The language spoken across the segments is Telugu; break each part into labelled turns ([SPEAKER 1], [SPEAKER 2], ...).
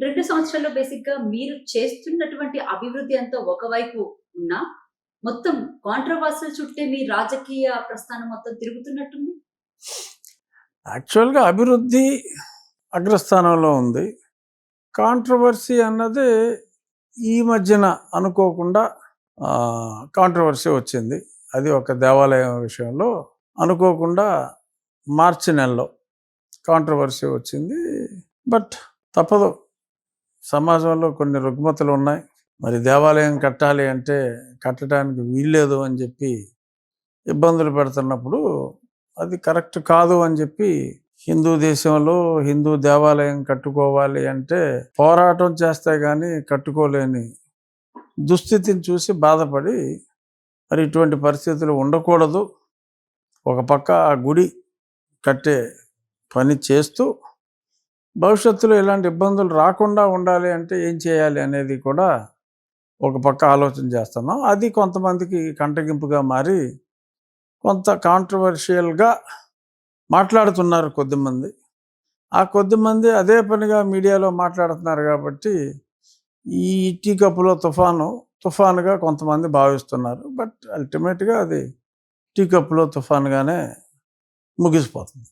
[SPEAKER 1] 2 సంవత్సరాల్లో బేసిక్‌గా మీరు చేస్తున్నటువంటి అభివృద్ధి అంతా ఒకవైపు ఉన్నా, మొత్తం కాంట్రోవర్సీ‌ల చుట్టే మీ రాజకీయ ప్రస్థానం మొత్తం తిరుగుతున్నట్టుంది?
[SPEAKER 2] యాక్చువల్‌గా అభివృద్ధి అగ్రస్థానంలో ఉంది. కాంట్రోవర్సీ అన్నది ఈ మధ్యన అనుకోకుండా కాంట్రోవర్సీ వచ్చింది. అది ఒక దేవాలయం విషయంలో అనుకోకుండా మార్చి నెలలో కాంట్రోవర్సీ వచ్చింది. బట్ తప్పదు. సమాజంలో కొన్ని రుగ్మతలు ఉన్నాయి. మరి దేవాలయం కట్టాలి అంటే కట్టడానికి వీల్లేదు అని చెప్పి ఇబ్బందులు పెడుతున్నప్పుడు అది కరెక్ట్ కాదు అని చెప్పి హిందూ దేశంలో హిందూ దేవాలయం కట్టుకోవాలి అంటే పోరాటం చేస్తే కానీ కట్టుకోలేని దుస్థితిని చూసి బాధపడి మరి ఇటువంటి పరిస్థితులు ఉండకూడదు, ఒక పక్క ఆ గుడి కట్టే పని చేస్తూ భవిష్యత్తులో ఇలాంటి ఇబ్బందులు రాకుండా ఉండాలి అంటే ఏం చేయాలి అనేది కూడా ఒక పక్క ఆలోచన చేస్తున్నాం. అది కొంతమందికి కంటగింపుగా మారి కొంత కాంట్రవర్షియల్గా మాట్లాడుతున్నారు కొద్దిమంది. ఆ కొద్దిమంది అదే పనిగా మీడియాలో మాట్లాడుతున్నారు కాబట్టి ఈ టీ కప్పులో తుఫానుగా కొంతమంది భావిస్తున్నారు. బట్ అల్టిమేట్గా అది టీ కప్పులో తుఫానుగానే ముగిసిపోతుంది.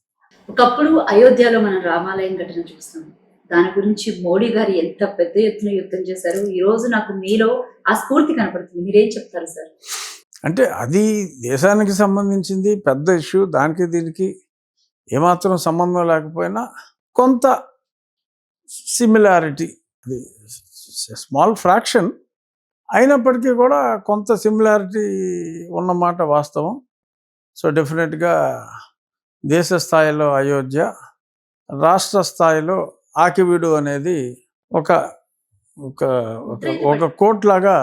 [SPEAKER 1] ఒకప్పుడు అయోధ్యలో మనం రామాలయం ఘటన చూస్తాం. దాని గురించి మోడీ గారు ఎంత పెద్ద ఎత్తున యుద్ధం చేశారు. ఈ రోజు నాకు మీలో ఆ స్ఫూర్తి కనపడుతుంది. మీరేం చెప్తారు సార్?
[SPEAKER 2] అంటే అది దేశానికి సంబంధించింది, పెద్ద ఇష్యూ. దానికి దీనికి ఏమాత్రం సంబంధం లేకపోయినా కొంత సిమిలారిటీ, అది స్మాల్ ఫ్రాక్షన్ అయినప్పటికీ కూడా కొంత సిమిలారిటీ ఉన్నమాట వాస్తవం. సో డెఫినెట్గా దేశ స్థాయిలో అయోధ్య, రాష్ట్ర స్థాయిలో ఆకివీడు అనేది ఒక ఒక ఒక కోట్ లాగా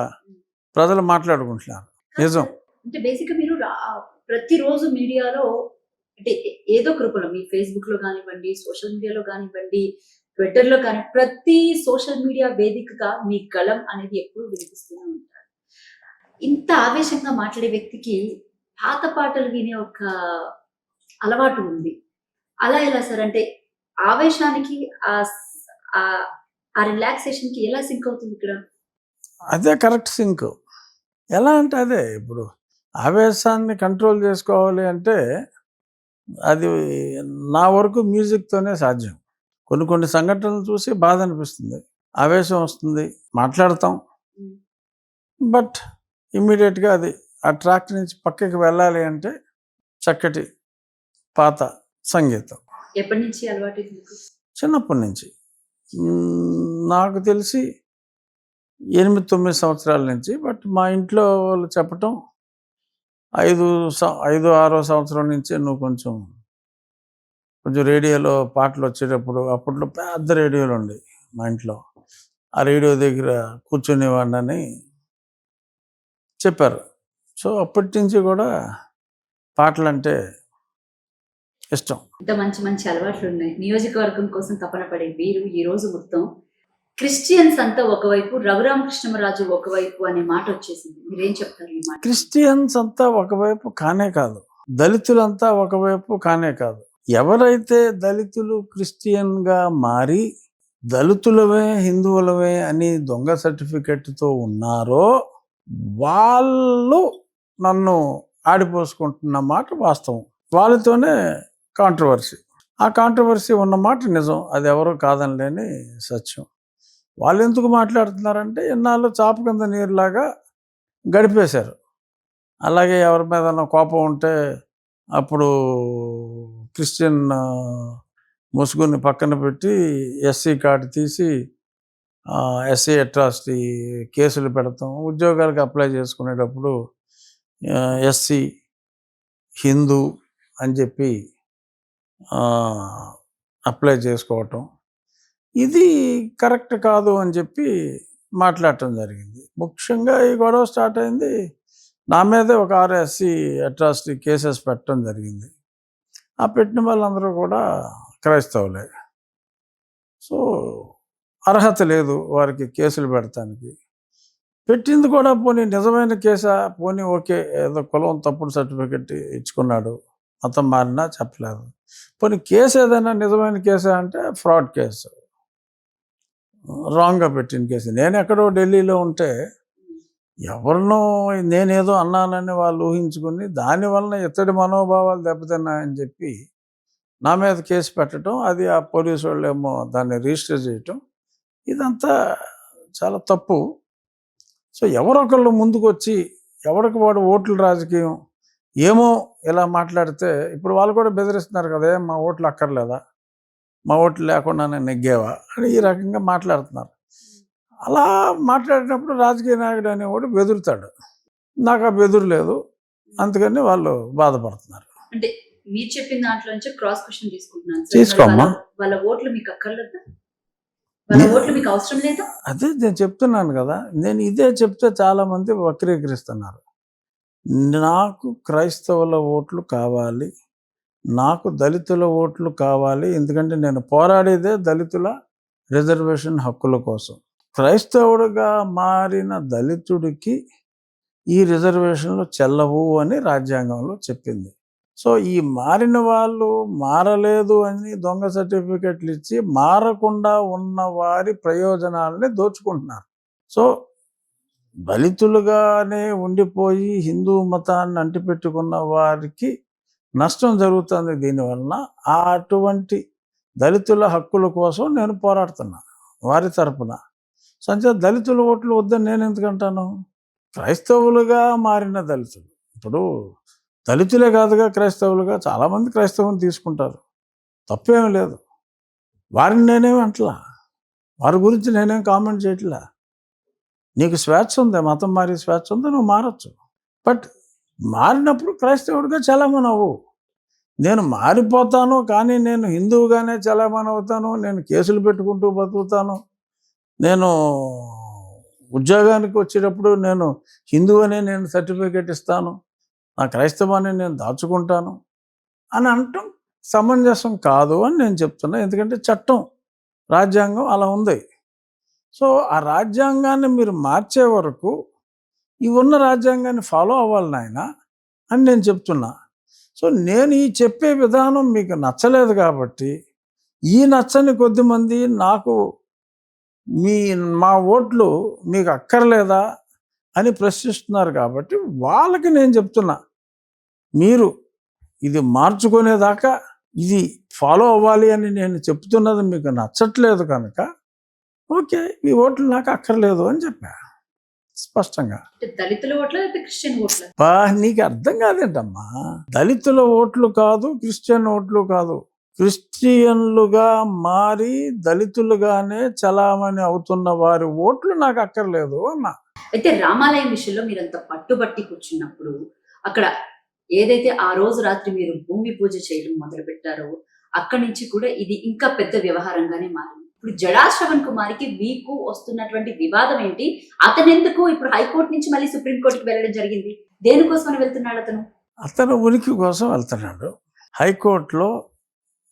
[SPEAKER 2] ప్రజలు మాట్లాడుకుంటున్నారు. నిజం.
[SPEAKER 1] అంటే బేసిక్‌గా మీరు ప్రతిరోజు మీడియాలో అంటే ఏదో ఒక రూపంలో మీ ఫేస్‌బుక్‌లో కానివ్వండి, సోషల్ మీడియాలో కానివ్వండి, ట్విట్టర్‌లో కానీ ప్రతి సోషల్ మీడియా వేదికగా మీ గళం అనేది ఎప్పుడూ వినిపిస్తూనే ఉంటారు. ఇంత ఆవేశంగా మాట్లాడే వ్యక్తికి పాత పాటలు వినే ఒక అలవాటు ఉంది. అలా ఎలా సార్? అంటే ఆవేశానికి ఆ రిలాక్సేషన్‌కి ఎలా సింక్ అవుతుంది ఇక్కడ?
[SPEAKER 2] అదే కరెక్ట్ సింక్. ఎలా అంటే అదే ఇప్పుడు ఆవేశాన్ని కంట్రోల్ చేసుకోవాలి అంటే అది నా వరకు మ్యూజిక్తోనే సాధ్యం. కొన్ని సంఘటనలు చూసి బాధ అనిపిస్తుంది, ఆవేశం వస్తుంది, మాట్లాడతాం. బట్ ఇమ్మీడియట్గా అది ఆ ట్రాక్ నుంచి పక్కకి వెళ్ళాలి అంటే చక్కటి పాత సంగీతం.
[SPEAKER 1] ఎప్పటి నుంచి అలవాటు మీకు?
[SPEAKER 2] చిన్నప్పటి నుంచి. నాకు తెలిసి 8-9 సంవత్సరాల నుంచి. బట్ మా ఇంట్లో వాళ్ళు చెప్పటం 5-6 సంవత్సరం నుంచే నువ్వు కొంచెం రేడియోలో పాటలు వచ్చేటప్పుడు, అప్పట్లో పెద్ద రేడియోలు ఉండేవి మా ఇంట్లో, ఆ రేడియో దగ్గర కూర్చునేవాడిని చెప్పారు. సో అప్పటి నుంచి కూడా పాటలంటే ఇష్టం.
[SPEAKER 1] ఇంత మంచి మంచి అలవాట్లు ఉన్నాయి. నియోజకవర్గం కోసం తపన పడే మీరు ఈ రోజు మొత్తం క్రిస్టియన్స్ అంతా ఒకవైపు, రఘురామకృష్ణరాజు ఒకవైపు అనే మాట వచ్చేసింది. మీరేం చెప్తారు ఈ మాట?
[SPEAKER 2] క్రిస్టియన్స్ అంతా ఒకవైపు కానే కాదు, దళితులంతా ఒకవైపు కానే కాదు. ఎవరైతే దళితులు క్రిస్టియన్గా మారి దళితులమే హిందువులమే అని దొంగ సర్టిఫికెట్తో ఉన్నారో వాళ్ళు నన్ను ఆడిపోసుకుంటున్న మాట వాస్తవం. వాళ్ళతోనే కాంట్రవర్సీ. ఆ కాంట్రవర్సీ ఉన్నమాట నిజం, అది ఎవరో కాదనలేని సత్యం. వాళ్ళు ఎందుకు మాట్లాడుతున్నారంటే ఎన్నాళ్ళు చాప కింద నీరులాగా గడిపేశారు. అలాగే ఎవరి మీద కోపం ఉంటే అప్పుడు క్రిస్టియన్ ముసుగుని పక్కన పెట్టి ఎస్సీ కార్డు తీసి ఎస్సీ అట్రాసిటీ కేసులు పెడతాం. ఉద్యోగాలకు అప్లై చేసుకునేటప్పుడు ఎస్సీ హిందూ అని చెప్పి అప్లై చేసుకోవటం, ఇది కరెక్ట్ కాదు అని చెప్పి మాట్లాడటం జరిగింది. ముఖ్యంగా ఈ గొడవ స్టార్ట్ అయింది నా మీదే. ఒక 6 ఎస్సీ అట్రాసిటీ కేసెస్ పెట్టడం జరిగింది. ఆ పెట్టిన వాళ్ళందరూ కూడా క్రైస్తవులే. సో అర్హత లేదు వారికి కేసులు పెడతానికి. పెట్టింది కూడా పోనీ నిజమైన కేసా, పోనీ ఓకే, ఏదో కులం తప్పుడు సర్టిఫికెట్ ఇచ్చుకున్నాడు, మతం మారినా చెప్పలేదు. పోనీ కేసు ఏదైనా నిజమైన కేసా అంటే ఫ్రాడ్ కేసు. రాంగ్గా పెట్టిన కేసు. నేను ఎక్కడో ఢిల్లీలో ఉంటే ఎవరినో నేనేదో అన్నానని వాళ్ళు ఊహించుకుని దానివలన ఇతడి మనోభావాలు దెబ్బతిన్నాయని చెప్పి నా మీద కేసు పెట్టడం, అది ఆ పోలీసు వాళ్ళేమో దాన్ని రిజిస్టర్ చేయటం, ఇదంతా చాలా తప్పు. సో ఎవరొకళ్ళు ముందుకొచ్చి ఎవరికి వాడు ఓట్ల రాజకీయం ఏమో ఇలా మాట్లాడితే ఇప్పుడు వాళ్ళు కూడా బెదిరిస్తున్నారు కదా, మా ఓట్లు అక్కర్లేదా, మా ఓట్లు లేకుండానే నెగ్గేవా అని ఈ రకంగా మాట్లాడుతున్నారు. అలా మాట్లాడినప్పుడు రాజకీయ నాయకుడు అనేవాడు బెదురుతాడు. నాకు ఆ బెదురు లేదు, అందుకని వాళ్ళు బాధపడుతున్నారు.
[SPEAKER 1] అంటే మీరు చెప్పిన దాంట్లో నుంచి క్రాస్ క్వశ్చన్ తీసుకుంటున్నాను సార్.
[SPEAKER 2] తీసుకోమ్మా.
[SPEAKER 1] వాళ్ళ ఓట్లు మీకు అక్కర్లేదా? వాళ్ళ ఓట్లు మీకు అవసరం లేదా?
[SPEAKER 2] అదే నేను చెప్తున్నాను కదా, నేను ఇదే చెప్తే చాలామంది వక్రీకరిస్తున్నారు. నాకు క్రైస్తవుల ఓట్లు కావాలి, నాకు దళితుల ఓట్లు కావాలి, ఎందుకంటే నేను పోరాడేదే దళితుల రిజర్వేషన్ హక్కుల కోసం. క్రైస్తవుడిగా మారిన దళితుడికి ఈ రిజర్వేషన్లు చెల్లవు అని రాజ్యాంగంలో చెప్పింది. సో ఈ మారిన వాళ్ళు మారలేదు అని దొంగ సర్టిఫికెట్లు ఇచ్చి మారకుండా ఉన్న వారి ప్రయోజనాలని దోచుకుంటున్నారు. సో దళితులుగానే ఉండిపోయి హిందూ మతాన్ని అంటిపెట్టుకున్న వారికి నష్టం జరుగుతుంది దీనివలన. అటువంటి దళితుల హక్కుల కోసం నేను పోరాడుతున్నా వారి తరపున. సంచే దళితుల ఓట్లు వద్దని నేను ఎందుకంటాను? క్రైస్తవులుగా మారిన దళితులు, ఇప్పుడు దళితులే కాదుగా క్రైస్తవులుగా చాలామంది క్రైస్తవుని తీసుకుంటారు, తప్పేమీ లేదు. వారిని నేనేమి అంటలా, వారి గురించి నేనేం కామెంట్ చేయట్లా. నీకు స్వేచ్ఛ ఉంది, మతం మారే స్వేచ్ఛ ఉంది, నువ్వు మారచ్చు. బట్ మారినప్పుడు క్రైస్తవుడిగా చలామణి అవ్వు. నేను మారిపోతాను కానీ నేను హిందువుగానే చలామణి అవుతాను, నేను కేసులు పెట్టుకుంటూ బతుకుతాను, నేను ఉద్యోగానికి వచ్చేటప్పుడు నేను హిందువు అనే నేను సర్టిఫికేట్ ఇస్తాను, నా క్రైస్తవాన్ని నేను దాచుకుంటాను అని అనటం సమంజసం కాదు అని నేను చెప్తున్నా. ఎందుకంటే చట్టం, రాజ్యాంగం అలా ఉంది. సో ఆ రాజ్యాంగాన్ని మీరు మార్చే వరకు ఈ ఉన్న రాజ్యాంగాన్ని ఫాలో అవ్వాలి నాయన అని నేను చెప్తున్నా. సో నేను ఈ చెప్పే విధానం మీకు నచ్చలేదు కాబట్టి ఈ నచ్చని కొద్దిమంది నాకు మా ఓట్లు మీకు అక్కర్లేదా అని ప్రశ్నిస్తున్నారు కాబట్టి వాళ్ళకి నేను చెప్తున్నా, మీరు ఇది మార్చుకునేదాకా ఇది ఫాలో అవ్వాలి అని నేను చెప్తున్నది మీకు నచ్చట్లేదు కనుక ఓకే, మీ ఓట్లు నాకు అక్కర్లేదు అని చెప్పా స్పష్టంగా.
[SPEAKER 1] దళితుల ఓట్ల క్రిస్టియన్ ఓట్ల?
[SPEAKER 2] నీకు అర్థం కాదేంటమ్మా, దళితుల ఓట్లు కాదు, క్రిస్టియన్ ఓట్లు కాదు, క్రిస్టియన్లుగా మారి దళితులుగానే చలామణి అవుతున్న వారి ఓట్లు నాకు అక్కర్లేదు అన్నా.
[SPEAKER 1] అయితే రామాలయం విషయంలో మీరంత పట్టుబట్టి కూర్చున్నప్పుడు అక్కడ ఏదైతే ఆ రోజు రాత్రి మీరు భూమి పూజ చేయడం మొదలు పెట్టారో అక్కడి నుంచి కూడా ఇది ఇంకా పెద్ద వ్యవహారంగానే మారింది. ఇప్పుడు జడా శ్రవణ్ కుమార్కి మీకు వస్తున్నటువంటి వివాదం ఏంటి? అతను ఎందుకు ఇప్పుడు హైకోర్టు నుంచి మళ్ళీ సుప్రీంకోర్టుకి వెళ్ళడం జరిగింది? దేనికోసమని వెళ్తున్నాడు అతను?
[SPEAKER 2] అతను ఉనికి కోసం వెళ్తున్నాడు. హైకోర్టులో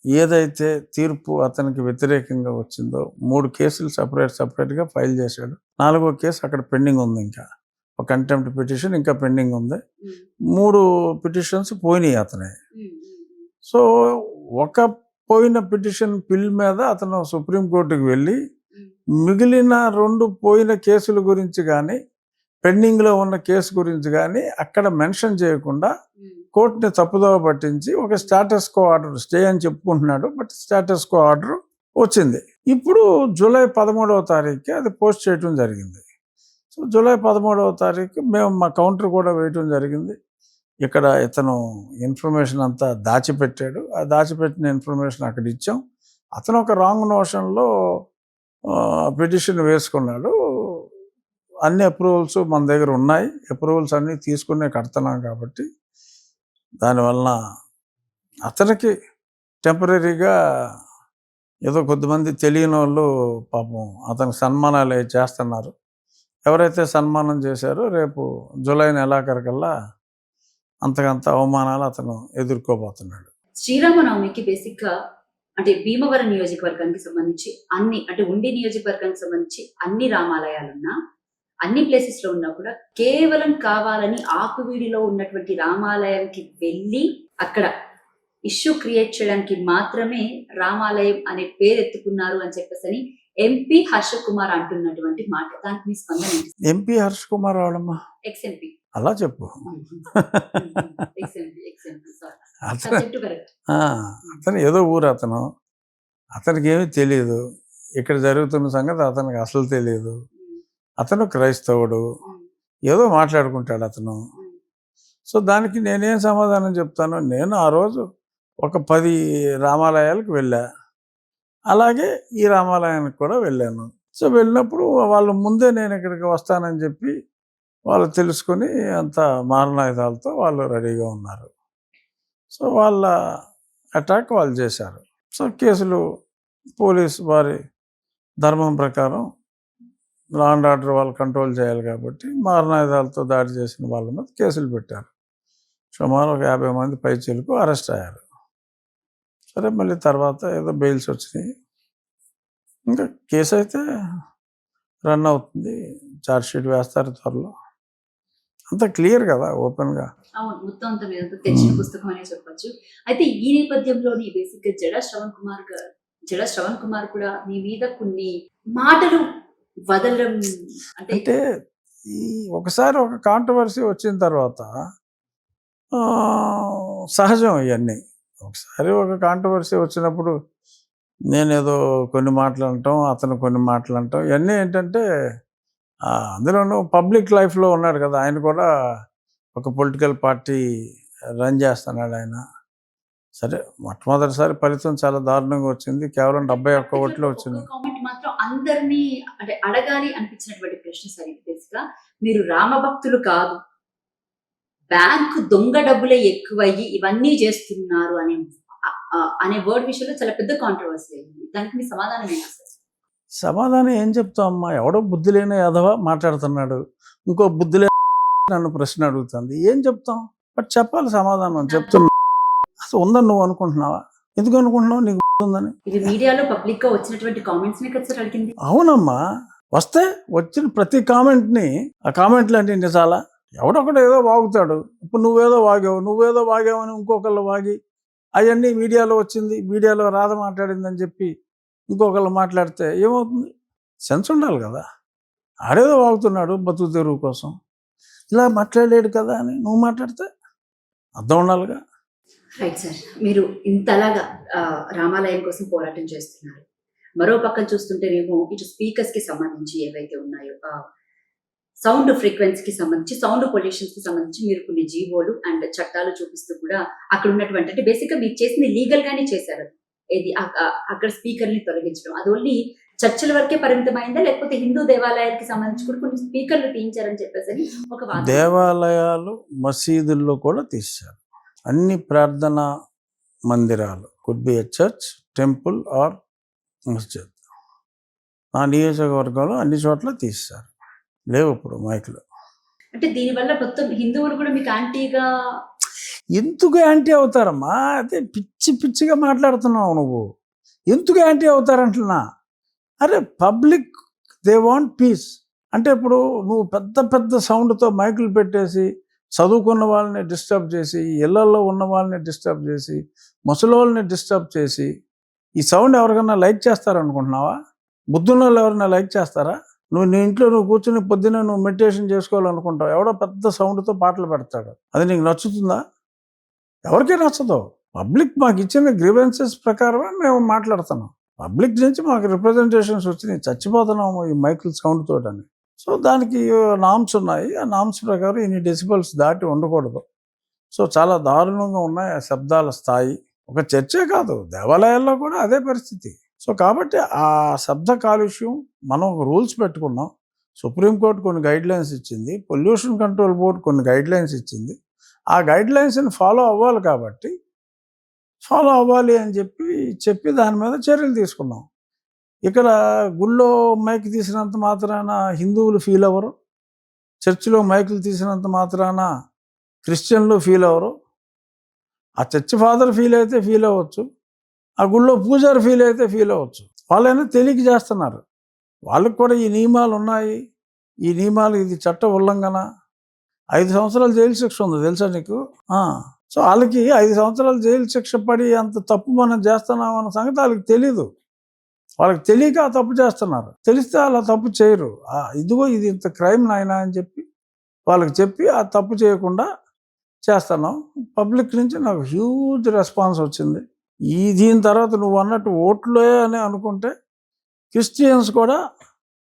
[SPEAKER 2] ఏదైతే తీర్పు అతనికి వ్యతిరేకంగా వచ్చిందో 3 కేసులు సపరేట్గా ఫైల్ చేశాడు. 4వ కేసు అక్కడ పెండింగ్ ఉంది, ఇంకా ఒక కంటెంప్ట్ పిటిషన్ ఇంకా పెండింగ్ ఉంది. 3 పిటిషన్స్ పోయినాయి అతనే. సో ఒక పోయిన పిటిషన్ పిల్ మీద అతను సుప్రీంకోర్టుకి వెళ్ళి మిగిలిన 2 పోయిన కేసుల గురించి కానీ పెండింగ్లో ఉన్న కేసు గురించి కానీ అక్కడ మెన్షన్ చేయకుండా కోర్టుని తప్పుదోవ పట్టించి ఒక స్టేటస్ కో ఆర్డర్, స్టే అని చెప్పుకుంటున్నాడు బట్ స్టేటస్ కో ఆర్డర్ వచ్చింది. ఇప్పుడు జూలై 13వ తారీఖుకి అది పోస్ట్ చేయడం జరిగింది. సో జూలై 13వ తారీఖు మేము మా కౌంటర్ కూడా వేయటం జరిగింది. ఇక్కడ ఇతను ఇన్ఫర్మేషన్ అంతా దాచిపెట్టాడు, ఆ దాచిపెట్టిన ఇన్ఫర్మేషన్ అక్కడ ఇచ్చాం. అతను ఒక రాంగ్ నోషన్లో పిటిషన్ వేసుకున్నాడు. అన్ని అప్రూవల్స్ మన దగ్గర ఉన్నాయి, అప్రూవల్స్ అన్నీ తీసుకునే కడుతున్నాం కాబట్టి దానివలన అతనికి టెంపరీగా ఏదో కొద్దిమంది తెలియని వాళ్ళు పాపం అతనికి సన్మానాలు చేస్తున్నారు. ఎవరైతే సన్మానం చేశారో రేపు జూలై నెలాఖరికల్లా అంతకంత అవమానాలు అతను ఎదుర్కోబోతున్నాడు.
[SPEAKER 1] శ్రీరామనవమికి బేసిక్ గా అంటే భీమవరం నియోజకవర్గానికి సంబంధించి అన్ని, అంటే ఉండి నియోజకవర్గానికి సంబంధించి అన్ని రామాలయాలున్నా అన్ని ప్లేసెస్ లో ఉన్నా కూడా కేవలం కావాలని ఆకువీడిలో ఉన్నటువంటి రామాలయానికి వెళ్ళి అక్కడ ఇష్యూ క్రియేట్ చేయడానికి మాత్రమే రామాలయం అనే పేరు ఎత్తుకున్నారు అని చెప్పేసి ఎంపీ హర్ష కుమార్ అంటున్నటువంటి మాట, దానికి మీ స్పందన ఏంటి?
[SPEAKER 2] ఎంపీ హర్ష కుమార్ అవడమ్మా
[SPEAKER 1] ఎక్స్-ఎంపీ.
[SPEAKER 2] అలా చెప్పు.
[SPEAKER 1] Ex MP sorry.
[SPEAKER 2] అతను
[SPEAKER 1] సబ్జెక్టు కరెక్ట్.
[SPEAKER 2] అతను ఏదో ఊరు అతను, అతనికి ఏమీ తెలియదు, ఇక్కడ జరుగుతున్న సంగతి అతనికి అసలు తెలియదు. అతను క్రైస్తవుడు, ఏదో మాట్లాడుకుంటాడు అతను. సో దానికి నేనేం సమాధానం చెప్తాను? నేను ఆ రోజు ఒక 10 రామాలయాలకు వెళ్ళా, అలాగే ఈ రామాలయానికి కూడా వెళ్ళాను. సో వెళ్ళినప్పుడు వాళ్ళు ముందే నేను ఇక్కడికి వస్తానని చెప్పి వాళ్ళు తెలుసుకొని అంత మారణాయుధాలతో వాళ్ళు రెడీగా ఉన్నారు. సో వాళ్ళ అటాక్ వాళ్ళు చేశారు. సో కేసులు పోలీసు వారి ధర్మం ప్రకారం లా అండ్ ఆర్డర్ వాళ్ళు కంట్రోల్ చేయాలి కాబట్టి మారణాయుధాలతో దాడి చేసిన వాళ్ళ మీద కేసులు పెట్టారు. సుమారు ఒక 50 మంది పైచీలకు అరెస్ట్ అయ్యారు. సరే మళ్ళీ తర్వాత ఏదో బెయిల్స్ వచ్చినాయి. ఇంకా కేసు అయితే రన్ అవుతుంది, ఛార్జ్షీట్ వేస్తారు త్వరలో. అంత క్లియర్ కదా, ఓపెన్గా.
[SPEAKER 1] అవును, మొత్తం అంత మీద తెచ్చిన పుస్తకం అనే చెప్పొచ్చు. అయితే ఈ నేపథ్యంలోని బేసిక్ గా జడ శ్రవణ్ కుమార్ కూడా మీ మీద కొన్ని మాటలు వదలడం
[SPEAKER 2] అంటే ఈ ఒకసారి ఒక కాంట్రవర్సీ వచ్చిన తర్వాత సహజం ఇవన్నీ. ఒకసారి ఒక కాంట్రవర్సీ వచ్చినప్పుడు నేనేదో కొన్ని మాట్లాడటం, అతను కొన్ని మాట్లాడటం, ఇవన్నీ ఏంటంటే అందులోనూ పబ్లిక్ లైఫ్లో ఉన్నాడు కదా ఆయన కూడా. ఒక పొలిటికల్ పార్టీ రన్ చేస్తున్నాడు ఆయన. సరే మొట్టమొదటిసారి ఫలితం చాలా దారుణంగా వచ్చింది, కేవలం 71 ఓట్లు వచ్చింది.
[SPEAKER 1] కామెంట్ మాత్రం అందరినీ అంటే అడగాలి అనిపించినటువంటి ప్రశ్న సార్ ఇది. బేసిక్గా మీరు రామభక్తులు కాదు, బ్యాంకు దొంగ డబ్బులే ఎక్కువయ్యి ఇవన్నీ చేస్తున్నారు అనే వర్డ్ విషయంలో చాలా పెద్ద కాంట్రవర్సీ అయింది. దానికి మీ సమాధానం ఏంటి సార్?
[SPEAKER 2] సమాధానం ఏం చెప్తాం అమ్మా? ఎవడో బుద్ధి లేని యాదవ మాట్లాడుతున్నాడు, ఇంకో బుద్ధి లేని నన్ను ప్రశ్న అడుగుతుంది, ఏం చెప్తాం? బట్ చెప్పాలి సమాధానం. చెప్తున్నా అసలు ఉందని నువ్వు అనుకుంటున్నావా? ఎందుకు అనుకుంటున్నావు నీకు ఉందని?
[SPEAKER 1] ఇది మీడియాలో పబ్లిక్ గా వచ్చినటువంటి కామెంట్స్ ని కదా సార్ అడిగింది.
[SPEAKER 2] అవునమ్మా, వస్తే వచ్చిన ప్రతి కామెంట్ని, ఆ కామెంట్లు అంటే నిజాలా? ఎవడొకడు ఏదో వాగుతాడు. ఇప్పుడు నువ్వేదో వాగావని ఇంకొకళ్ళు వాగి అవన్నీ మీడియాలో వచ్చింది, మీడియాలో రాధ మాట్లాడిందని చెప్పి ఇంకొకళ్ళు మాట్లాడితే ఏమవుతుంది? సెన్స్ ఉండాలి కదా. ఆడేదో వాగుతున్నాడు బతుకు తెరువు కోసం, ఇలా మాట్లాడలేడు కదా అని నువ్వు మాట్లాడితే అర్థం ఉండాలిగా.
[SPEAKER 1] రైట్ సార్, మీరు ఇంతలాగా రామాలయం కోసం పోరాటం చేస్తున్నారు. మరో పక్కన చూస్తుంటేనేమో ఇటు స్పీకర్స్ కి సంబంధించి ఏవైతే ఉన్నాయో, సౌండ్ ఫ్రీక్వెన్సీకి సంబంధించి, సౌండ్ పొల్యూషన్స్ కి సంబంధించి మీరు కొన్ని జీవోలు అండ్ చట్టాలు చూపిస్తూ కూడా అక్కడ ఉన్నటువంటి, అంటే బేసిక్ గా మీరు చేసింది లీగల్ గానే చేశారు. ఏది అక్కడ స్పీకర్ని తొలగించడం, అది ఓన్లీ చర్చల వరకే పరిమితమైందా, లేకపోతే హిందూ దేవాలయాలకి సంబంధించి కూడా కొన్ని స్పీకర్లు తీయించారని చెప్పేసి ఒక వాదన.
[SPEAKER 2] దేవాలయాలు మసీదుల్లో కూడా తీశారు. అన్ని ప్రార్థనా మందిరాలు, could be a church, temple or మస్జిద్, నా నియోజకవర్గంలో అన్ని చోట్ల తీశారు. లేవు ఇప్పుడు మైకులు.
[SPEAKER 1] అంటే దీనివల్ల మొత్తం హిందువులు కూడా మీకు యాంటీగా.
[SPEAKER 2] ఎందుకు యాంటీ అవుతారమ్మా? అదే పిచ్చిగా మాట్లాడుతున్నావు నువ్వు. ఎందుకు యాంటీ అవుతారంటున్నా? అరే పబ్లిక్ దే వాంట్ పీస్. అంటే ఇప్పుడు నువ్వు పెద్ద సౌండ్తో మైకులు పెట్టేసి చదువుకున్న వాళ్ళని డిస్టర్బ్ చేసి, ఇళ్లలో ఉన్న వాళ్ళని డిస్టర్బ్ చేసి, ముసలోళ్ళని డిస్టర్బ్ చేసి, ఈ సౌండ్ ఎవరికన్నా లైక్ చేస్తారనుకుంటున్నావా? బుద్ధున్న వాళ్ళు ఎవరైనా లైక్ చేస్తారా? నువ్వు నీ ఇంట్లో నువ్వు కూర్చుని పొద్దున్న నువ్వు మెడిటేషన్ చేసుకోవాలనుకుంటావు, ఎవడో పెద్ద సౌండ్తో పాటలు పెడతాడు, అది నీకు నచ్చుతుందా? ఎవరికీ నచ్చదు. పబ్లిక్ మాకు ఇచ్చిన గ్రీవెన్సెస్ ప్రకారమే మేము మాట్లాడుతున్నాం. పబ్లిక్ నుంచి మాకు రిప్రజెంటేషన్స్ వచ్చినాయి, చచ్చిపోతున్నాము ఈ మైకిల్ సౌండ్ తోటని. సో దానికి నామ్స్ ఉన్నాయి, ఆ నామ్స్ ప్రకారం ఇన్ని డెసిబల్స్ దాటి ఉండకూడదు. సో చాలా దారుణంగా ఉన్నాయి ఆ శబ్దాల స్థాయి. ఒక చర్చే కాదు, దేవాలయాల్లో కూడా అదే పరిస్థితి. సో కాబట్టి ఆ శబ్ద కాలుష్యం మనం రూల్స్ పెట్టుకున్నాం. సుప్రీంకోర్టు కొన్ని గైడ్లైన్స్ ఇచ్చింది, పొల్యూషన్ కంట్రోల్ బోర్డు కొన్ని గైడ్లైన్స్ ఇచ్చింది. ఆ గైడ్లైన్స్ని ఫాలో అవ్వాలి కాబట్టి ఫాలో అవ్వాలి అని చెప్పి దాని మీద చర్యలు తీసుకున్నాం. ఇక్కడ గుళ్ళో మైక్ తీసినంత మాత్రాన హిందువులు ఫీల్ అవ్వరు, చర్చిలో మైకులు తీసినంత మాత్రాన క్రిస్టియన్లు ఫీల్ అవ్వరు. ఆ చర్చ్ ఫాదర్ ఫీల్ అయితే ఫీల్ అవ్వచ్చు, ఆ గుళ్ళో పూజారి ఫీల్ అయితే ఫీల్ అవ్వచ్చు. వాళ్ళైనా తెలియక చేస్తున్నారు. వాళ్ళకి కూడా ఈ నియమాలు ఉన్నాయి, ఈ నియమాలు, ఇది చట్ట ఉల్లంఘన. 5 సంవత్సరాలు జైలు శిక్ష ఉంది తెలుసా నీకు? సో వాళ్ళకి 5 సంవత్సరాలు జైలు శిక్ష పడి అంత తప్పు మనం చేస్తున్నాం అన్న సంగతి వాళ్ళకి తెలీదు. వాళ్ళకి తెలియక ఆ తప్పు చేస్తున్నారు. తెలిస్తే అలా తప్పు చేయరు. ఇదిగో ఇది ఇంత క్రైమ్ నాయనా అని చెప్పి వాళ్ళకి చెప్పి ఆ తప్పు చేయకుండా చేస్తున్నాం. పబ్లిక్ నుంచి నాకు హ్యూజ్ రెస్పాన్స్ వచ్చింది. దీని తర్వాత నువ్వు అన్నట్టు ఓట్లే అని అనుకుంటే క్రిస్టియన్స్ కూడా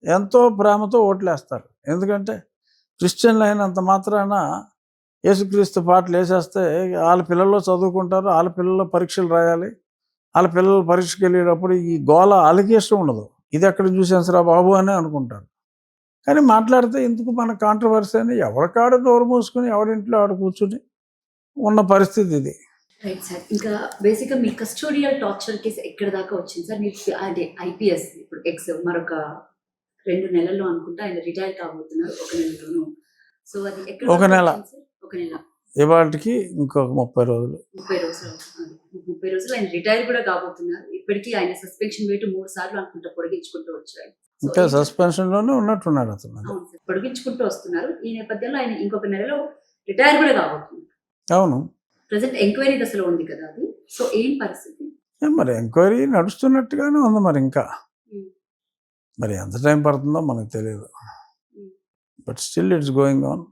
[SPEAKER 2] ఎంతో ప్రేమతో ఓట్లేస్తారు. ఎందుకంటే క్రిస్టియన్లు అయినంత మాత్రాన యేసుక్రీస్తు పాటలు వేసేస్తే వాళ్ళ పిల్లల్లో చదువుకుంటారు, వాళ్ళ పిల్లల్లో పరీక్షలు రాయాలి, వాళ్ళ పిల్లలు పరీక్షకి వెళ్ళేటప్పుడు ఈ గోల వాళ్ళకి ఇష్టం ఉండదు. ఇది ఎక్కడ చూసాను సరా బాబు అని అనుకుంటారు. కానీ మాట్లాడితే ఎందుకు మన కాంట్రవర్సీ అని ఎవరికాడ నోరు మూసుకుని ఎవరింట్లో ఆడ కూర్చుని ఉన్న పరిస్థితి ఇది.
[SPEAKER 1] Right sir. ఇంకా బేసిక్గా మీ కస్టోడియల్ టార్చర్ కేసు ఎక్కడ దాకా వచ్చింది సార్? మీకు అదే ఐపీఎస్ ఇప్పుడు మరొక 2 నెలల్లో అనుకుంటా ఆయన రిటైర్ కాబోతున్నారు, 1 నెలలోను. సో అది ఎక్కడ
[SPEAKER 2] ఒక నెల.
[SPEAKER 1] వచ్చింది సార్? 1 నెల.
[SPEAKER 2] ఇవాళకి ఇంకొక 30 రోజులు.
[SPEAKER 1] 30 రోజులు అవుతుంది. 30 రోజులు ఆయన రిటైర్ కూడా కాబోతున్నారు. ఇప్పటికీ ఆయన సస్పెన్షన్ వేటు 3 సార్లు అనుకుంటా పొడిగించుకుంటూ వచ్చారు.
[SPEAKER 2] ఇంకా సస్పెన్షన్లోనే ఉన్నట్టున్నాడు అతను.
[SPEAKER 1] అవును సార్, పొడిగించుకుంటూ వస్తున్నారు. ఈ నేపథ్యంలో ఆయన ఇంకొక నెలలో రిటైర్ కూడా కాబోతున్నారు.
[SPEAKER 2] అవును.
[SPEAKER 1] ప్రజెంట్ ఎంక్వైరీ దశలో ఉంది కదా అది. సో ఏం పరిస్థితి?
[SPEAKER 2] మరి ఎంక్వైరీ నడుస్తున్నట్టుగానే ఉంది. మరి ఇంకా మరి ఎంత టైం పడుతుందో మనకు తెలియదు. But still it's going on.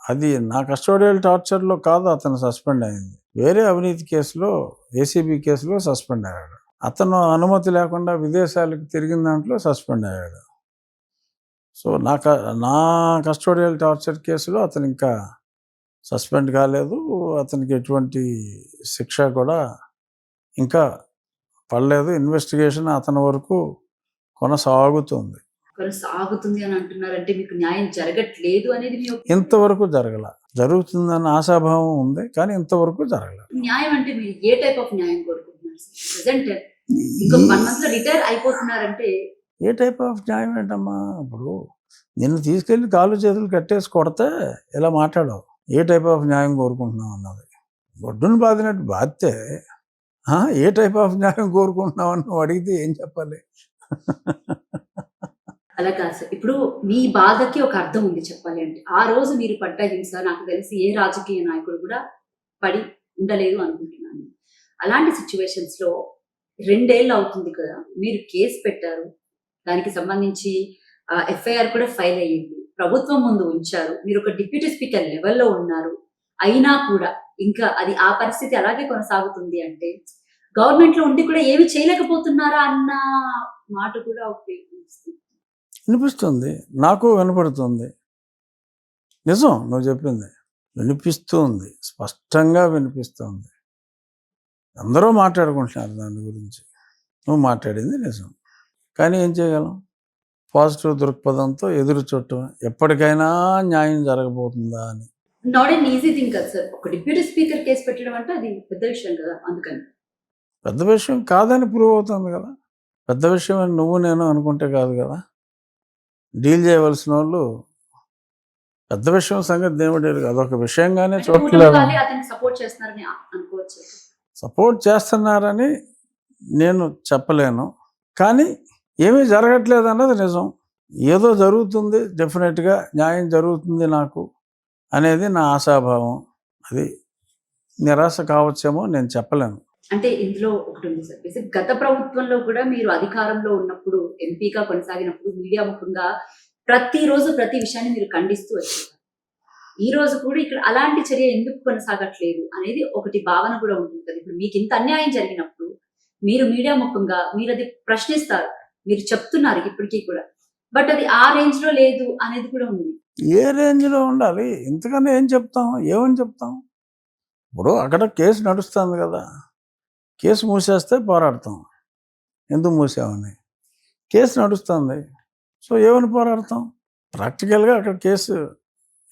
[SPEAKER 2] అది నా కస్టోడియల్ టార్చర్లో కాదు అతను సస్పెండ్ అయింది. వేరే అవినీతి కేసులో, ఏసీబీ కేసులో సస్పెండ్ అయ్యాడు. అతను అనుమతి లేకుండా విదేశాలకు తిరిగిన దాంట్లో సస్పెండ్ అయ్యాడు. సో నా కస్టోడియల్ టార్చర్ కేసులో అతను ఇంకా సస్పెండ్ కాలేదు. అతనికి ఎటువంటి శిక్ష కూడా ఇంకా పడలేదు. ఇన్వెస్టిగేషన్ అతని వరకు కొనసాగుతుంది.
[SPEAKER 1] కొనసాగుతుంది అని అంటున్నారంటే మీకు న్యాయం జరగట్లేదు అనేది మీ
[SPEAKER 2] ఇంతవరకు జరుగుతుందన్న ఆశాభావం ఉంది, కానీ ఇంతవరకు జరగల.
[SPEAKER 1] న్యాయం అంటే మీరు ఏ టైప్ ఆఫ్ న్యాయం కోరుకుంటున్నారు? ప్రెసెంట్ ఇంకో 1 month లో రిటైర్ అయిపోతున్నారంటే
[SPEAKER 2] ఏ టైప్ ఆఫ్ న్యాయం ఏంటమ్మా? ఇప్పుడు నిన్ను తీసుకెళ్ళి కాళ్ళు చేతులు కట్టేసి కొడితే ఇలా మాట్లాడవు. ఏ టైప్ ఆఫ్ న్యాయం కోరుకుంటున్నావు అన్నది గొడ్డును బాధినట్టు బాధితే ఏ టైప్ ఆఫ్ న్యాయం కోరుకుంటున్నావు అని నువ్వు అడిగితే ఏం చెప్పాలి?
[SPEAKER 1] అలా కాదు సార్. ఇప్పుడు మీ బాధకి ఒక అర్థం ఉంది చెప్పాలి అంటే. ఆ రోజు మీరు పడ్డ హింస నాకు తెలిసి ఏ రాజకీయ నాయకుడు కూడా పడి ఉండలేదు అనుకుంటున్నాను. అలాంటి సిచ్యువేషన్స్ లో 2 ఏళ్ళు అవుతుంది కదా, మీరు కేసు పెట్టారు, దానికి సంబంధించి ఎఫ్ఐఆర్ కూడా ఫైల్ అయ్యింది, ప్రభుత్వం ముందు ఉంచారు, మీరు ఒక డిప్యూటీ స్పీకర్ లెవెల్లో ఉన్నారు. అయినా కూడా ఇంకా అది ఆ పరిస్థితి అలాగే కొనసాగుతుంది అంటే గవర్నమెంట్ లో ఉండి కూడా ఏమి చేయలేకపోతున్నారా అన్న మాట కూడా
[SPEAKER 2] వినిపిస్తుంది. నాకు వినపడుతుంది. నిజం నువ్వు చెప్పింది. వినిపిస్తుంది, స్పష్టంగా వినిపిస్తుంది. అందరూ మాట్లాడుకుంటున్నారు దాని గురించి. నువ్వు మాట్లాడింది నిజం. కానీ ఏం చేయగలం? పాజిటివ్ దృక్పథంతో ఎదురు చూడటం, ఎప్పటికైనా న్యాయం జరగబోతుందా అని.
[SPEAKER 1] నాట్ ఎన్ ఈజీ థింగ్ కదా సార్. ఒక డిప్యూటీ స్పీకర్ కేసు పెట్టడం అంటే అది పెద్ద విషయం కదా. అందుకని
[SPEAKER 2] పెద్ద విషయం కాదని ప్రూవ్ అవుతుంది కదా. పెద్ద విషయం అని నువ్వు నేను అనుకుంటే కాదు కదా. డీల్ చేయవలసిన వాళ్ళు పెద్ద విషయం సంగతి దేవుడు అదొక విషయంగానే చూడలేదు. సపోర్ట్ చేస్తున్నారని నేను చెప్పలేను, కానీ ఏమీ జరగట్లేదు అన్నది నిజం. ఏదో జరుగుతుంది, డెఫినెట్గా న్యాయం జరుగుతుంది నాకు అనేది నా ఆశాభావం. అది నిరాశ కావచ్చేమో, నేను చెప్పలేను.
[SPEAKER 1] అంటే ఇందులో ఒకటి ఉంది సార్. గత ప్రభుత్వంలో కూడా మీరు అధికారంలో ఉన్నప్పుడు, ఎంపీగా కొనసాగినప్పుడు మీడియా ముఖంగా ప్రతిరోజు ప్రతి విషయాన్ని మీరు ఖండిస్తూ వచ్చారు. ఈ రోజు కూడా ఇక్కడ అలాంటి చర్య ఎందుకు కొనసాగట్లేదు అనేది ఒకటి భావన కూడా ఉంటుంది కదా. ఇప్పుడు మీకు ఇంత అన్యాయం జరిగినప్పుడు మీరు మీడియా ముఖంగా మీరు అది ప్రశ్నిస్తారు, మీరు చెప్తున్నారు ఇప్పటికీ కూడా, బట్ అది ఆ రేంజ్ లో లేదు అనేది కూడా ఉంది.
[SPEAKER 2] ఏ రేంజ్ లో ఉండాలి? ఇంతకన్నా ఏం చెప్తాం? ఏమని చెప్తాం? ఇప్పుడు అక్కడ కేసు నడుస్తుంది కదా, కేసు మూసేస్తే పోరాడతాం. ఎందుకు మూసామని. కేసు నడుస్తుంది, సో ఏమని పోరాడతాం? ప్రాక్టికల్గా అక్కడ case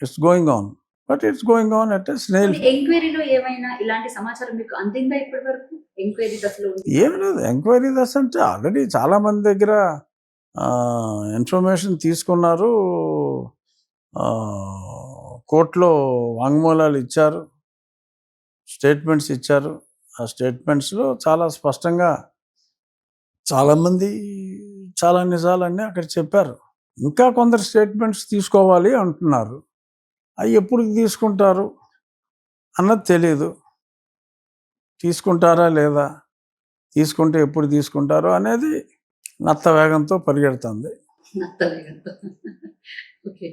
[SPEAKER 2] it's going on, but it's going on at snail.
[SPEAKER 1] ఎంక్వైరీలో ఏమైనా ఇలాంటి సమాచారం మీకు అందిందా ఇప్పటి వరకు? ఎంక్వైరీ దశలో
[SPEAKER 2] ఏమి లేదు. ఎంక్వైరీ దశ అంటే ఆల్రెడీ చాలా మంది దగ్గర ఇన్ఫర్మేషన్ తీసుకున్నారు, కోర్టులో వాంగ్మూలాలు ఇచ్చారు, స్టేట్మెంట్స్ ఇచ్చారు. ఆ స్టేట్మెంట్స్లో చాలా స్పష్టంగా చాలామంది చాలా నిజాలన్నీ అక్కడ చెప్పారు. ఇంకా కొందరు స్టేట్మెంట్స్ తీసుకోవాలి అంటున్నారు. అవి ఎప్పుడు తీసుకుంటారు అన్నది తెలియదు. తీసుకుంటారా లేదా, తీసుకుంటే ఎప్పుడు తీసుకుంటారో అనేది నత్త వేగంతో పరిగెడుతుంది.
[SPEAKER 1] నత్త వేగంతో. ఓకే.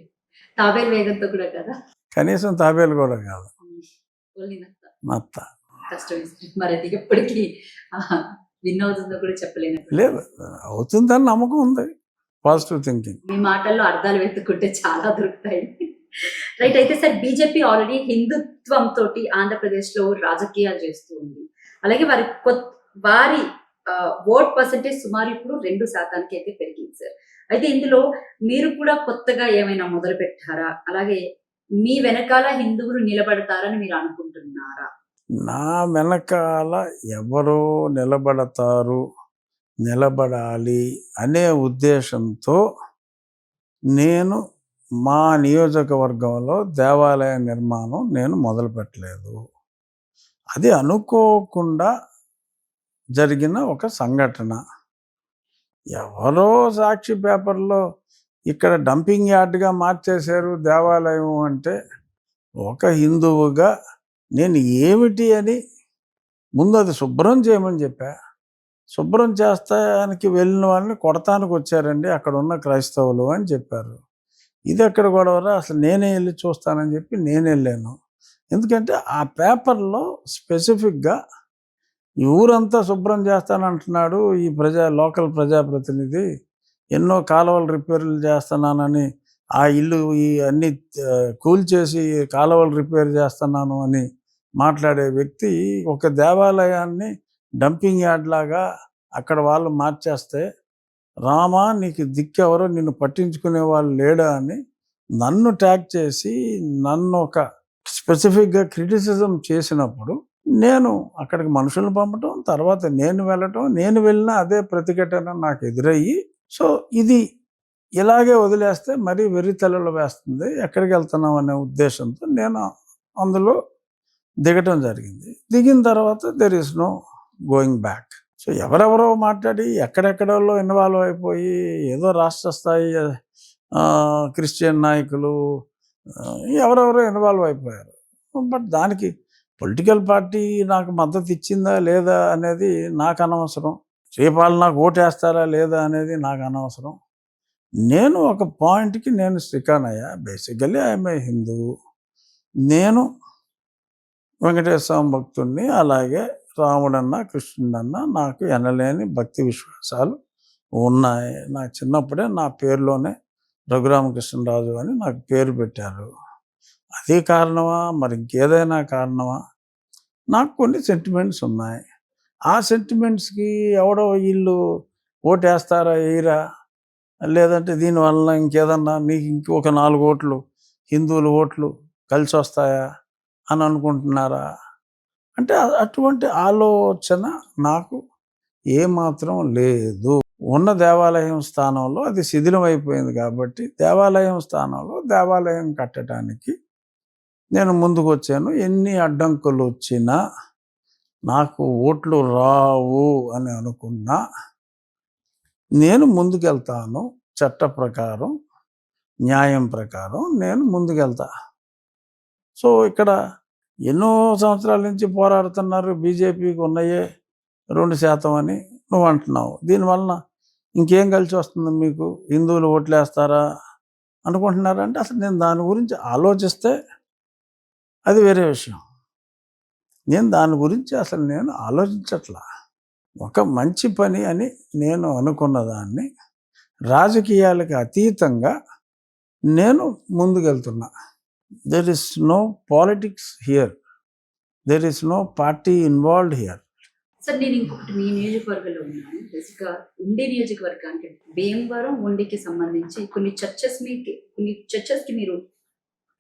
[SPEAKER 1] తాబేలు వేగంతో కూడా కదా?
[SPEAKER 2] కనీసం తాబేలు కూడా కాదు,
[SPEAKER 1] ఓన్లీ నత్త.
[SPEAKER 2] నత్త.
[SPEAKER 1] కష్టమే సార్. మరి అది ఎప్పటికీ విన్ అవుతుందో కూడా చెప్పలేను.
[SPEAKER 2] లేదు, అవుతుందని నమ్మకం ఉంది. Positive thinking.
[SPEAKER 1] మీ మాటల్లో అర్థాలు వెతుక్కుంటే చాలా దొరుకుతాయి. రైట్. అయితే సార్, బీజేపీ ఆల్రెడీ హిందుత్వం తోటి ఆంధ్రప్రదేశ్‌లో రాజకీయాలు చేస్తూ ఉంది. అలాగే వారి ఓట్ పర్సెంటేజ్ సుమారు ఇప్పుడు 2% అయితే పెరిగింది సార్. అయితే ఇందులో మీరు కూడా కొత్తగా ఏమైనా మొదలుపెట్టారా? అలాగే మీ వెనకాల హిందువులు నిలబడతారని మీరు అనుకుంటున్నారా?
[SPEAKER 2] నా వెనకాల ఎవరో నిలబడతారు, నిలబడాలి అనే ఉద్దేశంతో నేను మా నియోజకవర్గంలో దేవాలయ నిర్మాణం నేను మొదలుపెట్టలేదు. అది అనుకోకుండా జరిగిన ఒక సంఘటన. ఎవరో సాక్షి పేపర్లో ఇక్కడ డంపింగ్ యార్డ్గా మార్చేశారు దేవాలయం అంటే, ఒక హిందువుగా నేను ఏమిటి అని ముందు అది శుభ్రం చేయమని చెప్పా. శుభ్రం చేస్తానికి వెళ్ళిన వాళ్ళని కొడతానికి వచ్చారండి అక్కడ ఉన్న క్రైస్తవులు అని చెప్పారు. ఇది ఎక్కడ గొడవరా, అసలు నేనే వెళ్ళి చూస్తానని చెప్పి నేను వెళ్ళాను. ఎందుకంటే ఆ పేపర్లో స్పెసిఫిక్గా ఈ ఊరంతా శుభ్రం చేస్తానంటున్నాడు ఈ లోకల్ ప్రజాప్రతినిధి, ఎన్నో కాలువలు రిపేర్లు చేస్తున్నానని, ఆ ఇల్లు ఈ అన్ని కూల్చేసి కాలువలు రిపేర్ చేస్తున్నాను అని మాట్లాడే వ్యక్తి ఒక దేవాలయాన్ని డంపింగ్ యార్డ్ లాగా అక్కడ వాళ్ళు మార్చేస్తే, రామా నీకు దిక్కెవరో నిన్ను పట్టించుకునే వాళ్ళు లేడా అని నన్ను ట్యాగ్ చేసి నన్ను ఒక స్పెసిఫిక్గా క్రిటిసిజం చేసినప్పుడు నేను అక్కడికి మనుషులను పంపటం, తర్వాత నేను వెళ్ళటం, నేను వెళ్ళినా అదే ప్రతిఘటన నాకు ఎదురయ్యి, సో ఇది ఇలాగే వదిలేస్తే మరీ వెర్రితలలో వేస్తుంది, ఎక్కడికి వెళ్తున్నాం అనే ఉద్దేశంతో నేను అందులో దిగటం జరిగింది. దిగిన తర్వాత there is no going back. So ఎవరెవరో మాట్లాడి ఎక్కడెక్కడో ఇన్వాల్వ్ అయిపోయి ఏదో రాష్ట్ర స్థాయి క్రిస్టియన్ నాయకులు ఎవరెవరో ఇన్వాల్వ్ అయిపోయారు. బట్ దానికి పొలిటికల్ పార్టీ నాకు మద్దతు ఇచ్చిందా లేదా అనేది నాకు అనవసరం. రేపు వాళ్ళు నాకు ఓటేస్తారా లేదా అనేది నాకు అనవసరం. నేను ఒక పాయింట్కి నేను స్టికాన్ అయ్యా. Basically I'm a Hindu. నేను వెంకటేశ్వర స్వామి భక్తుడిని, అలాగే రాముడన్నా కృష్ణుడన్నా నాకు ఎనలేని భక్తి విశ్వాసాలు ఉన్నాయి. నా చిన్నప్పుడే నా పేరులోనే రఘురామకృష్ణరాజు అని నాకు పేరు పెట్టారు. అదే కారణమా, మరి ఇంకేదైనా కారణమా, నాకు కొన్ని సెంటిమెంట్స్ ఉన్నాయి. ఆ సెంటిమెంట్స్కి ఎవడో వీళ్ళు ఓటేస్తారా వేయరా, లేదంటే దీనివల్ల ఇంకేదన్నా నీకు ఇంకొక 4 ఓట్లు హిందువుల ఓట్లు కలిసి వస్తాయా అని అనుకుంటున్నారా అంటే అటువంటి ఆలోచన నాకు ఏమాత్రం లేదు. ఉన్న దేవాలయం స్థానంలో అది శిథిలం అయిపోయింది కాబట్టి దేవాలయం స్థానంలో దేవాలయం కట్టడానికి నేను ముందుకు వచ్చాను. ఎన్ని అడ్డంకులు వచ్చినా, నాకు ఓట్లు రావు అని అనుకున్నా నేను ముందుకెళ్తాను. చట్ట ప్రకారం, న్యాయం ప్రకారం నేను ముందుకెళ్తా. సో ఇక్కడ ఎన్నో సంవత్సరాల నుంచి పోరాడుతున్నారు, బీజేపీకి ఉన్నాయే 2% అని నువ్వు అంటున్నావు. దీనివలన ఇంకేం కలిసి వస్తుంది మీకు, హిందువులు ఓట్లేస్తారా అనుకుంటున్నారంటే అసలు నేను దాని గురించి ఆలోచిస్తే అది వేరే విషయం. నేను దాని గురించి అసలు నేను ఆలోచించట్లా. ఒక మంచి పని అని నేను అనుకున్న దాన్ని రాజకీయాలకు అతీతంగా నేను ముందుకెళ్తున్నా. There is no politics here, there is no party involved here.
[SPEAKER 1] Sir, నేను ఇంకొకటి మీ నియోజకవర్గంలో ఉన్నాను. బేసిక్గా ఉండి నియోజకవర్గానికి భీమవరం ఉండికి సంబంధించి కొన్ని చర్చెస్కి మీరు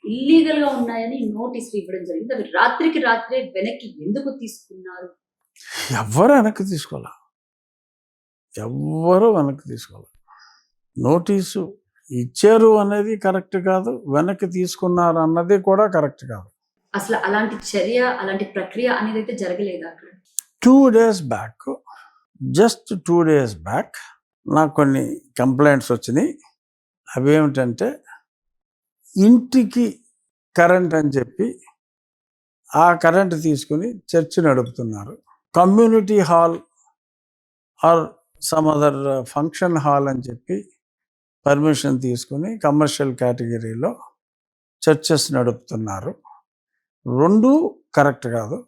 [SPEAKER 1] ఇల్లీగల్గా ఉన్నాయని నోటీసులు ఇవ్వడం జరిగింది. అవి రాత్రికి రాత్రే వెనక్కి ఎందుకు తీసుకున్నారు?
[SPEAKER 2] ఎవ్వరు వెనక్కి తీసుకోవాలి, ఎవ్వరు వెనక్కి తీసుకోవాలి. నోటీసు ఇచ్చారు అనేది కరెక్ట్ కాదు, వెనక్కి తీసుకున్నారు అన్నది కూడా కరెక్ట్ కాదు.
[SPEAKER 1] అసలు అలాంటి చర్య, అలాంటి ప్రక్రియ అనేది అయితే జరగలేదు అక్కడ.
[SPEAKER 2] 2 days back, just 2 days back నాకు కొన్ని కంప్లైంట్స్ వచ్చినాయి. అవి ఏమిటంటే, ఇంటికి కరెంట్ అని చెప్పి ఆ కరెంట్ తీసుకుని చర్చ్ నడుపుతున్నారు. Community hall or some other function hall అని చెప్పి పర్మిషన్ తీసుకుని కమర్షియల్ కేటగిరీలో చర్చెస్ నడుపుతున్నారు. రెండు కరెక్ట్ కాదు.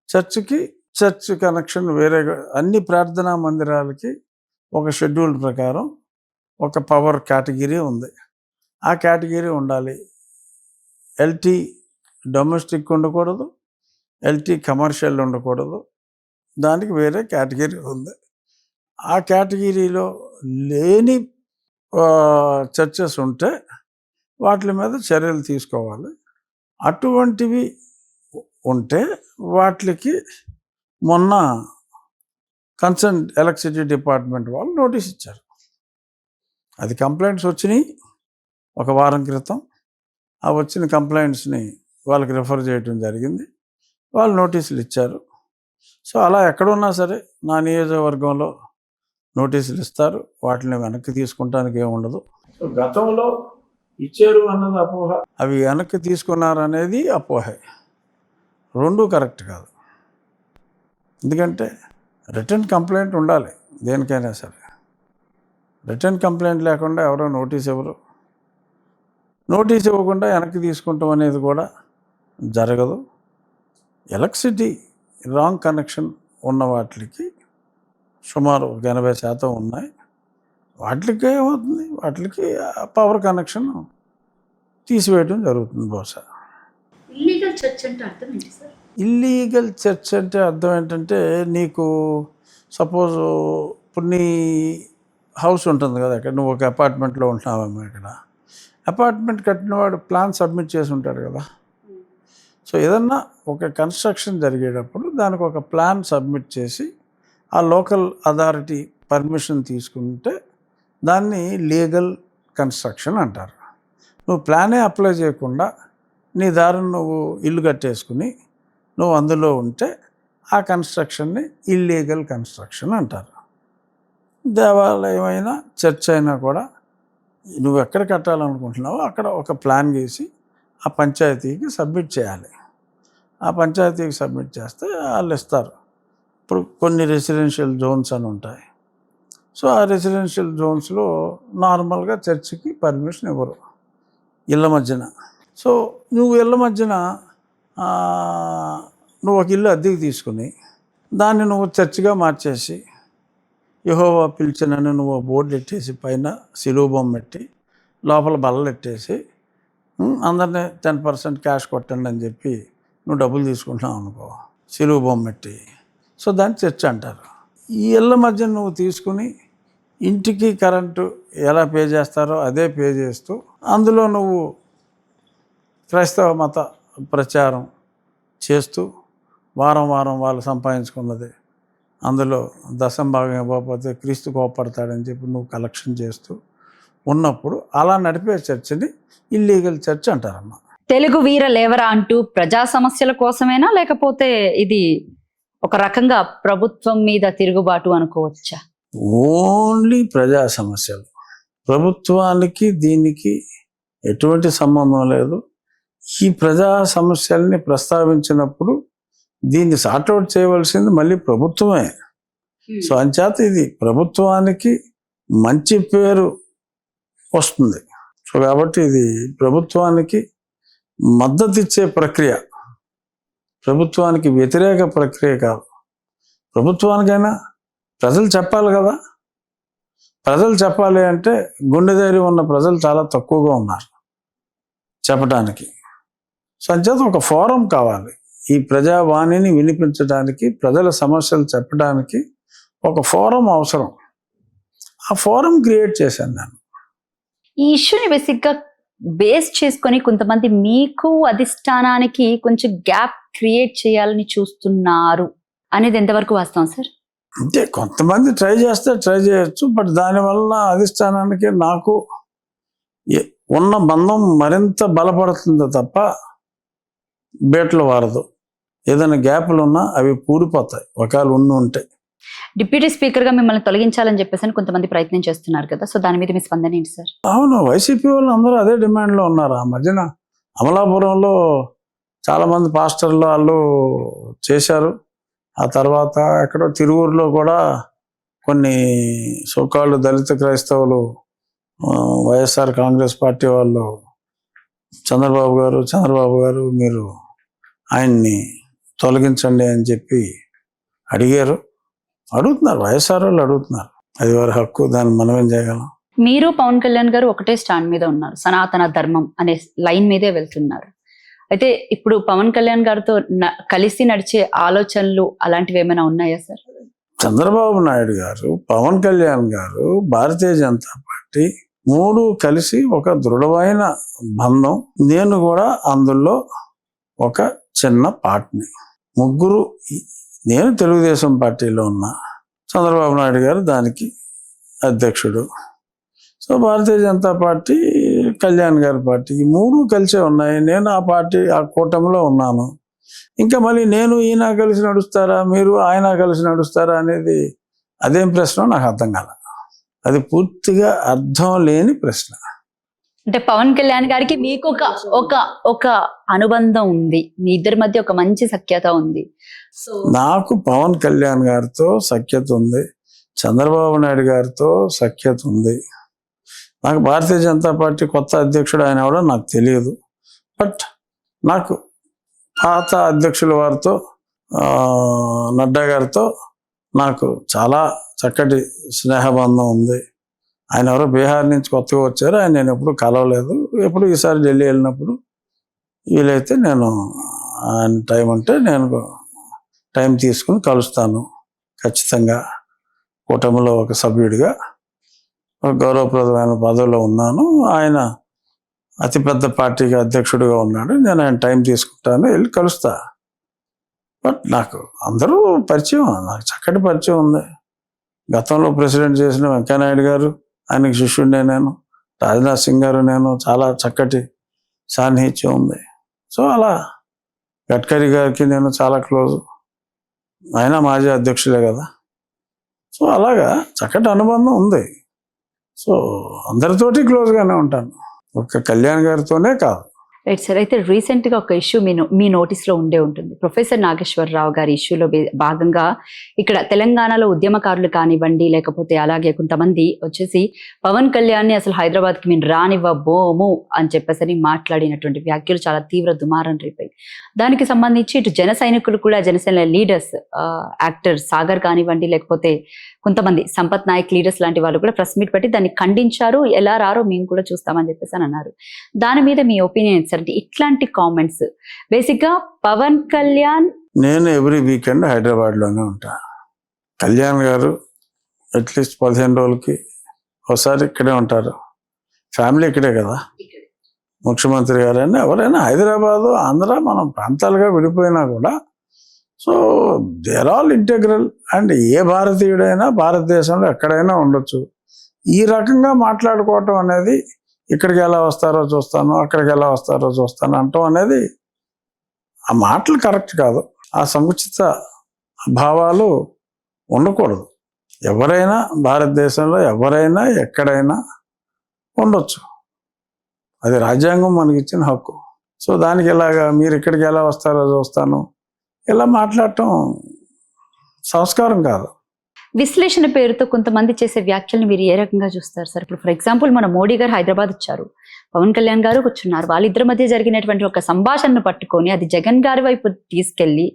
[SPEAKER 2] చర్చ్ కనెక్షన్ వేరేగా, అన్ని ప్రార్థనా మందిరాలకి ఒక షెడ్యూల్ ప్రకారం ఒక పవర్ కేటగిరీ ఉంది. ఆ కేటగిరీ ఉండాలి. ఎల్టీ డొమెస్టిక్ ఉండకూడదు, ఎల్టీ కమర్షియల్ ఉండకూడదు. దానికి వేరే కేటగిరీ ఉంది. ఆ కేటగిరీలో లేని చర్చెస్ ఉంటే వాటి మీద చర్యలు తీసుకోవాలి. అటువంటివి ఉంటే వాటికి మొన్న కన్సర్న్ ఎలక్ట్రిసిటీ డిపార్ట్మెంట్ వాళ్ళు నోటీస్ ఇచ్చారు. అది కంప్లైంట్స్ వచ్చినాయి ఒక వారం క్రితం. ఆ వచ్చిన కంప్లైంట్స్ని వాళ్ళకి రిఫర్ చేయడం జరిగింది. వాళ్ళు నోటీసులు ఇచ్చారు. సో అలా ఎక్కడున్నా సరే నా నియోజకవర్గంలో నోటీసులు ఇస్తారు. వాటిని వెనక్కి తీసుకుంటానికి ఏముండదు. సో గతంలో ఇచ్చారు అన్నది అపోహ, అవి వెనక్కి తీసుకున్నారనేది అపోహే. రెండూ కరెక్ట్ కాదు. ఎందుకంటే రిటర్న్ కంప్లైంట్ ఉండాలి దేనికైనా సరే. రిటర్న్ కంప్లైంట్ లేకుండా ఎవరో నోటీస్ ఇవ్వరు. నోటీస్ ఇవ్వకుండా వెనక్కి తీసుకుంటాం అనేది కూడా జరగదు. ఎలక్ట్రిసిటీ రాంగ్ కనెక్షన్ ఉన్న వాటికి సుమారు 80% ఉన్నాయి. వాటికి ఏమవుతుంది, వాటికి పవర్ కనెక్షన్ తీసివేయడం జరుగుతుంది బహుశా.
[SPEAKER 1] ఇల్లీగల్ చర్చ్ అంటే అర్థం ఏంటి సార్?
[SPEAKER 2] ఇల్లీగల్ చర్చ్ అంటే అర్థం ఏంటంటే, నీకు సపోజ్ ఇప్పుడు నీ హౌస్ ఉంటుంది కదా, ఇక్కడ నువ్వు ఒక అపార్ట్మెంట్లో ఉంటున్నావేమో. ఇక్కడ అపార్ట్మెంట్ కట్టినవాడు ప్లాన్ సబ్మిట్ చేసి ఉంటాడు కదా. సో ఏదన్నా ఒక కన్స్ట్రక్షన్ జరిగేటప్పుడు దానికి ఒక ప్లాన్ సబ్మిట్ చేసి ఆ లోకల్ అథారిటీ పర్మిషన్ తీసుకుంటే దాన్ని లీగల్ కన్స్ట్రక్షన్ అంటారు. నువ్వు ప్లానే అప్లై చేయకుండా నీ దారిని నువ్వు ఇల్లు కట్టేసుకుని నువ్వు అందులో ఉంటే ఆ కన్స్ట్రక్షన్ని ఇల్లీగల్ కన్స్ట్రక్షన్ అంటారు. దేవాలయం అయినా చర్చ్ అయినా కూడా నువ్వు ఎక్కడ కట్టాలనుకుంటున్నావో అక్కడ ఒక ప్లాన్ గీసి ఆ పంచాయతీకి సబ్మిట్ చేయాలి. ఆ పంచాయతీకి సబ్మిట్ చేస్తే వాళ్ళు ఇస్తారు. ఇప్పుడు కొన్ని రెసిడెన్షియల్ జోన్స్ అని ఉంటాయి. సో ఆ రెసిడెన్షియల్ జోన్స్లో నార్మల్గా చర్చికి పర్మిషన్ ఇవ్వరు ఇళ్ళ మధ్యన. సో నువ్వు ఇళ్ళ మధ్యన నువ్వు ఒక ఇల్లు అద్దెకి తీసుకుని దాన్ని నువ్వు చర్చిగా మార్చేసి యెహోవా పిలిచినని నువ్వు బోర్డు పెట్టేసి పైన సిలువ బొమ్మ పెట్టి లోపల బల్లలు పెట్టేసి అందరినీ 10% క్యాష్ కొట్టండి అని చెప్పి నువ్వు డబ్బులు తీసుకుంటున్నావు అనుకో, సిలువ బొమ్మ పెట్టి. సో దాన్ని చర్చ్ అంటారు. ఈ ఇళ్ళ మధ్య నువ్వు తీసుకుని ఇంటికి కరెంటు ఎలా పే చేస్తారో అదే పే చేస్తూ అందులో నువ్వు క్రైస్తవ మత ప్రచారం చేస్తూ వారం వారం వాళ్ళు సంపాదించుకున్నది అందులో దశంభాగం ఇవ్వకపోతే క్రీస్తు కోపడతాడని చెప్పి నువ్వు కలెక్షన్ చేస్తూ ఉన్నప్పుడు అలా నడిపే చర్చిని ఇల్లీగల్ చర్చ్ అంటారమ్మా.
[SPEAKER 1] తెలుగు వీర లేవరా అంటూ ప్రజా సమస్యల కోసమేనా, లేకపోతే ఇది ఒక రకంగా ప్రభుత్వం మీద తిరుగుబాటు అనుకోవచ్చా?
[SPEAKER 2] ఓన్లీ ప్రజా సమస్యలు. ప్రభుత్వానికి దీనికి ఎటువంటి సంబంధం లేదు. ఈ ప్రజా సమస్యల్ని ప్రస్తావించినప్పుడు దీన్ని సార్ట్అవుట్ చేయవలసింది మళ్ళీ ప్రభుత్వమే. సో అంచేత ఇది ప్రభుత్వానికి మంచి పేరు వస్తుంది. సో కాబట్టి ఇది ప్రభుత్వానికి మద్దతు ఇచ్చే ప్రక్రియ, ప్రభుత్వానికి వ్యతిరేక ప్రక్రియ కాదు. ప్రభుత్వానికైనా ప్రజలు చెప్పాలి కదా. ప్రజలు చెప్పాలి అంటే గుండె ధైర్యం ఉన్న ప్రజలు చాలా తక్కువగా ఉన్నారు చెప్పడానికి. సో అంచేత ఒక ఫోరం కావాలి. ఈ ప్రజావాణిని వినిపించడానికి, ప్రజల సమస్యలు చెప్పడానికి ఒక ఫోరం అవసరం. ఆ ఫోరం క్రియేట్ చేశాను నేను.
[SPEAKER 1] ఈ ఇష్యూని బేసిక్గా బేస్ చేసుకొని కొంతమంది మీకు అధిష్టానానికి కొంచెం గ్యాప్ క్రియేట్ చేయాలని చూస్తున్నారు అనేది ఎంతవరకు వాస్తవం సార్?
[SPEAKER 2] అంటే కొంతమంది ట్రై చేస్తే ట్రై చేయొచ్చు. బట్ దానివల్ల అధిష్టానానికి నాకు ఉన్న బంధం మరింత బలపడుతుంది తప్ప బేట్లు వారదు. ఏదైనా గ్యాప్లు ఉన్నా అవి పూడిపోతాయి ఒకవేళ ఉంటే.
[SPEAKER 1] డిప్యూటీ స్పీకర్ గా మిమ్మల్ని తొలగించాలని చెప్పేసి కొంతమంది ప్రయత్నం చేస్తున్నారు కదా, సో దాని మీద మీ స్పందన ఏంటి సార్?
[SPEAKER 2] అవును, వైసీపీ వాళ్ళు అందరూ అదే డిమాండ్లో ఉన్నారు. ఆ మధ్యన అమలాపురంలో చాలామంది పాస్టర్లు వాళ్ళు చేశారు. ఆ తర్వాత ఎక్కడో తిరువూరులో కూడా కొన్ని సోకాళ్ళు దళిత క్రైస్తవులు వైఎస్ఆర్ కాంగ్రెస్ పార్టీ వాళ్ళు చంద్రబాబు గారు మీరు ఆయన్ని తొలగించండి అని చెప్పి అడుగుతున్నారు, వైఎస్ఆర్ వాళ్ళు అడుగుతున్నారు. అది వారి హక్కు, దాన్ని మనం ఏం చేయగలం.
[SPEAKER 1] మీరు పవన్ కళ్యాణ్ గారు ఒకటే స్టాండ్ మీద ఉన్నారు, సనాతన ధర్మం అనే లైన్ మీదే వెళ్తున్నారు. అయితే ఇప్పుడు పవన్ కళ్యాణ్ గారితో కలిసి నడిచే ఆలోచనలు అలాంటివి ఏమైనా ఉన్నాయా సార్?
[SPEAKER 2] చంద్రబాబు నాయుడు గారు, పవన్ కళ్యాణ్ గారు, భారతీయ జనతా పార్టీ 3 కలిసి ఒక దృఢమైన బంధం. నేను కూడా అందులో ఒక చిన్న పార్ట్ని. 3 నేను తెలుగుదేశం పార్టీలో ఉన్నా, చంద్రబాబు నాయుడు గారు దానికి అధ్యక్షుడు. సో భారతీయ జనతా పార్టీ, కళ్యాణ్ గారి పార్టీ, ఈ 3 కలిసే ఉన్నాయి. నేను ఆ కూటమిలో ఉన్నాను. ఇంకా మళ్ళీ నేను ఈయన కలిసి నడుస్తారా, మీరు ఆయన కలిసి నడుస్తారా అనేది అదేం ప్రశ్న నాకు అర్థం కాల. అది పూర్తిగా అర్థం లేని ప్రశ్న.
[SPEAKER 1] అంటే పవన్ కళ్యాణ్ గారికి మీకు ఒక అనుబంధం ఉంది, మీ ఇద్దరి మధ్య ఒక మంచి సఖ్యత ఉంది. సో
[SPEAKER 2] నాకు పవన్ కళ్యాణ్ గారితో సఖ్యత ఉంది, చంద్రబాబు నాయుడు గారితో సఖ్యత ఉంది. నాకు భారతీయ జనతా పార్టీ కొత్త అధ్యక్షుడు ఆయన ఎవడో నాకు తెలియదు. బట్ నాకు పాత అధ్యక్షుల వారితో, నడ్డా గారితో నాకు చాలా చక్కటి స్నేహబంధం ఉంది. ఆయన ఎవరో బీహార్ నుంచి కొత్తగా వచ్చారు, ఆయన నేను ఎప్పుడు కలవలేదు. ఎప్పుడు ఈసారి ఢిల్లీ వెళ్ళినప్పుడు వీలైతే నేను ఆయన టైం ఉంటే నేను టైం తీసుకుని కలుస్తాను ఖచ్చితంగా. కూటమిలో ఒక సభ్యుడిగా ఒక గౌరవప్రదమైన పదవిలో ఉన్నాను. ఆయన అతిపెద్ద పార్టీకి అధ్యక్షుడిగా ఉన్నాడు. నేను ఆయన టైం తీసుకుంటాను, వెళ్ళి కలుస్తా. బట్ నాకు అందరూ పరిచయం, నాకు చక్కటి పరిచయం ఉంది. గతంలో ప్రెసిడెంట్ చేసిన వెంకయ్యనాయుడు గారు, ఆయనకి శిష్యుడినే నేను. రాజ్నాథ్ సింగ్ గారు, నేను చాలా చక్కటి సాన్నిహిత్యం ఉంది. సో అలా గడ్కరీ గారికి నేను చాలా క్లోజు, ఆయన మాజీ అధ్యక్షులే కదా. సో అలాగా చక్కటి అనుబంధం ఉంది. సో అందరితోటి క్లోజ్గానే ఉంటాను, ఒక్క కళ్యాణ్ గారితోనే కాదు.
[SPEAKER 1] Right sir. అయితే రీసెంట్ గా ఒక ఇష్యూ మీ నోటీస్ లో ఉండే ఉంటుంది. ప్రొఫెసర్ నాగేశ్వరరావు గారి ఇష్యూలో భాగంగా ఇక్కడ తెలంగాణలో ఉద్యమకారులు కానివ్వండి, లేకపోతే అలాగే కొంతమంది వచ్చేసి పవన్ కళ్యాణ్ ని అసలు హైదరాబాద్ కి మేము రానివ్వబోము అని చెప్పేసి మాట్లాడినటువంటి వ్యాఖ్యలు చాలా తీవ్ర దుమారం రేపాయి. దానికి సంబంధించి ఇటు జన సైనికులు కూడా, జనసేన లీడర్స్, యాక్టర్ సాగర్ కానివ్వండి, లేకపోతే కొంతమంది సంపత్ నాయక్ లీడర్స్ లాంటి వాళ్ళు కూడా ప్రెస్ మీట్ పెట్టి దాన్ని ఖండించారు. ఎలా రారో మేము కూడా చూస్తామని చెప్పేసి అని అన్నారు. దాని మీద మీ ఒపీనియన్ అంటే ఇట్లాంటి కామెంట్స్ బేసిక్ గా పవన్ కళ్యాణ్,
[SPEAKER 2] నేను ఎవ్రీ వీకెండ్ హైదరాబాద్లోనే ఉంటా. కళ్యాణ్ గారు అట్లీస్ట్ 15 రోజులకి ఒకసారి ఇక్కడే ఉంటారు. ఫ్యామిలీ ఇక్కడే కదా. ముఖ్యమంత్రి గారైనా ఎవరైనా హైదరాబాదు, ఆంధ్ర మనం ప్రాంతాలుగా విడిపోయినా కూడా so they are all integral. And ఏ భారతీయుడైనా భారతదేశంలో ఎక్కడైనా ఉండొచ్చు. ఈ రకంగా మాట్లాడుకోవటం అనేది, ఇక్కడికి ఎలా వస్తారో చూస్తాను, అక్కడికి ఎలా వస్తారో చూస్తాను అంటాం అనేది, ఆ మాటలు కరెక్ట్ కాదు. ఆ సముచిత భావాలు ఉండకూడదు. ఎవరైనా భారతదేశంలో ఎవరైనా ఎక్కడైనా ఉండొచ్చు, అది రాజ్యాంగం మనకిచ్చిన హక్కు. సో దానికి ఇలాగా మీరు ఇక్కడికి ఎలా వస్తారో చూస్తాను ఇలా మాట్లాడటం సంస్కారం కాదు.
[SPEAKER 1] విశ్లేషణ పేరుతో కొంతమంది చేసే వ్యాఖ్యలను మీరు ఏ రకంగా చూస్తారు సార్? ఇప్పుడు ఫర్ ఎగ్జాంపుల్ మన మోడీ గారు హైదరాబాద్ వచ్చారు, పవన్ కళ్యాణ్ గారు కూర్చున్నారు. వాళ్ళిద్దరి మధ్య జరిగినటువంటి ఒక సంభాషణను పట్టుకొని అది జగన్ గారి వైపు తీసుకెళ్లి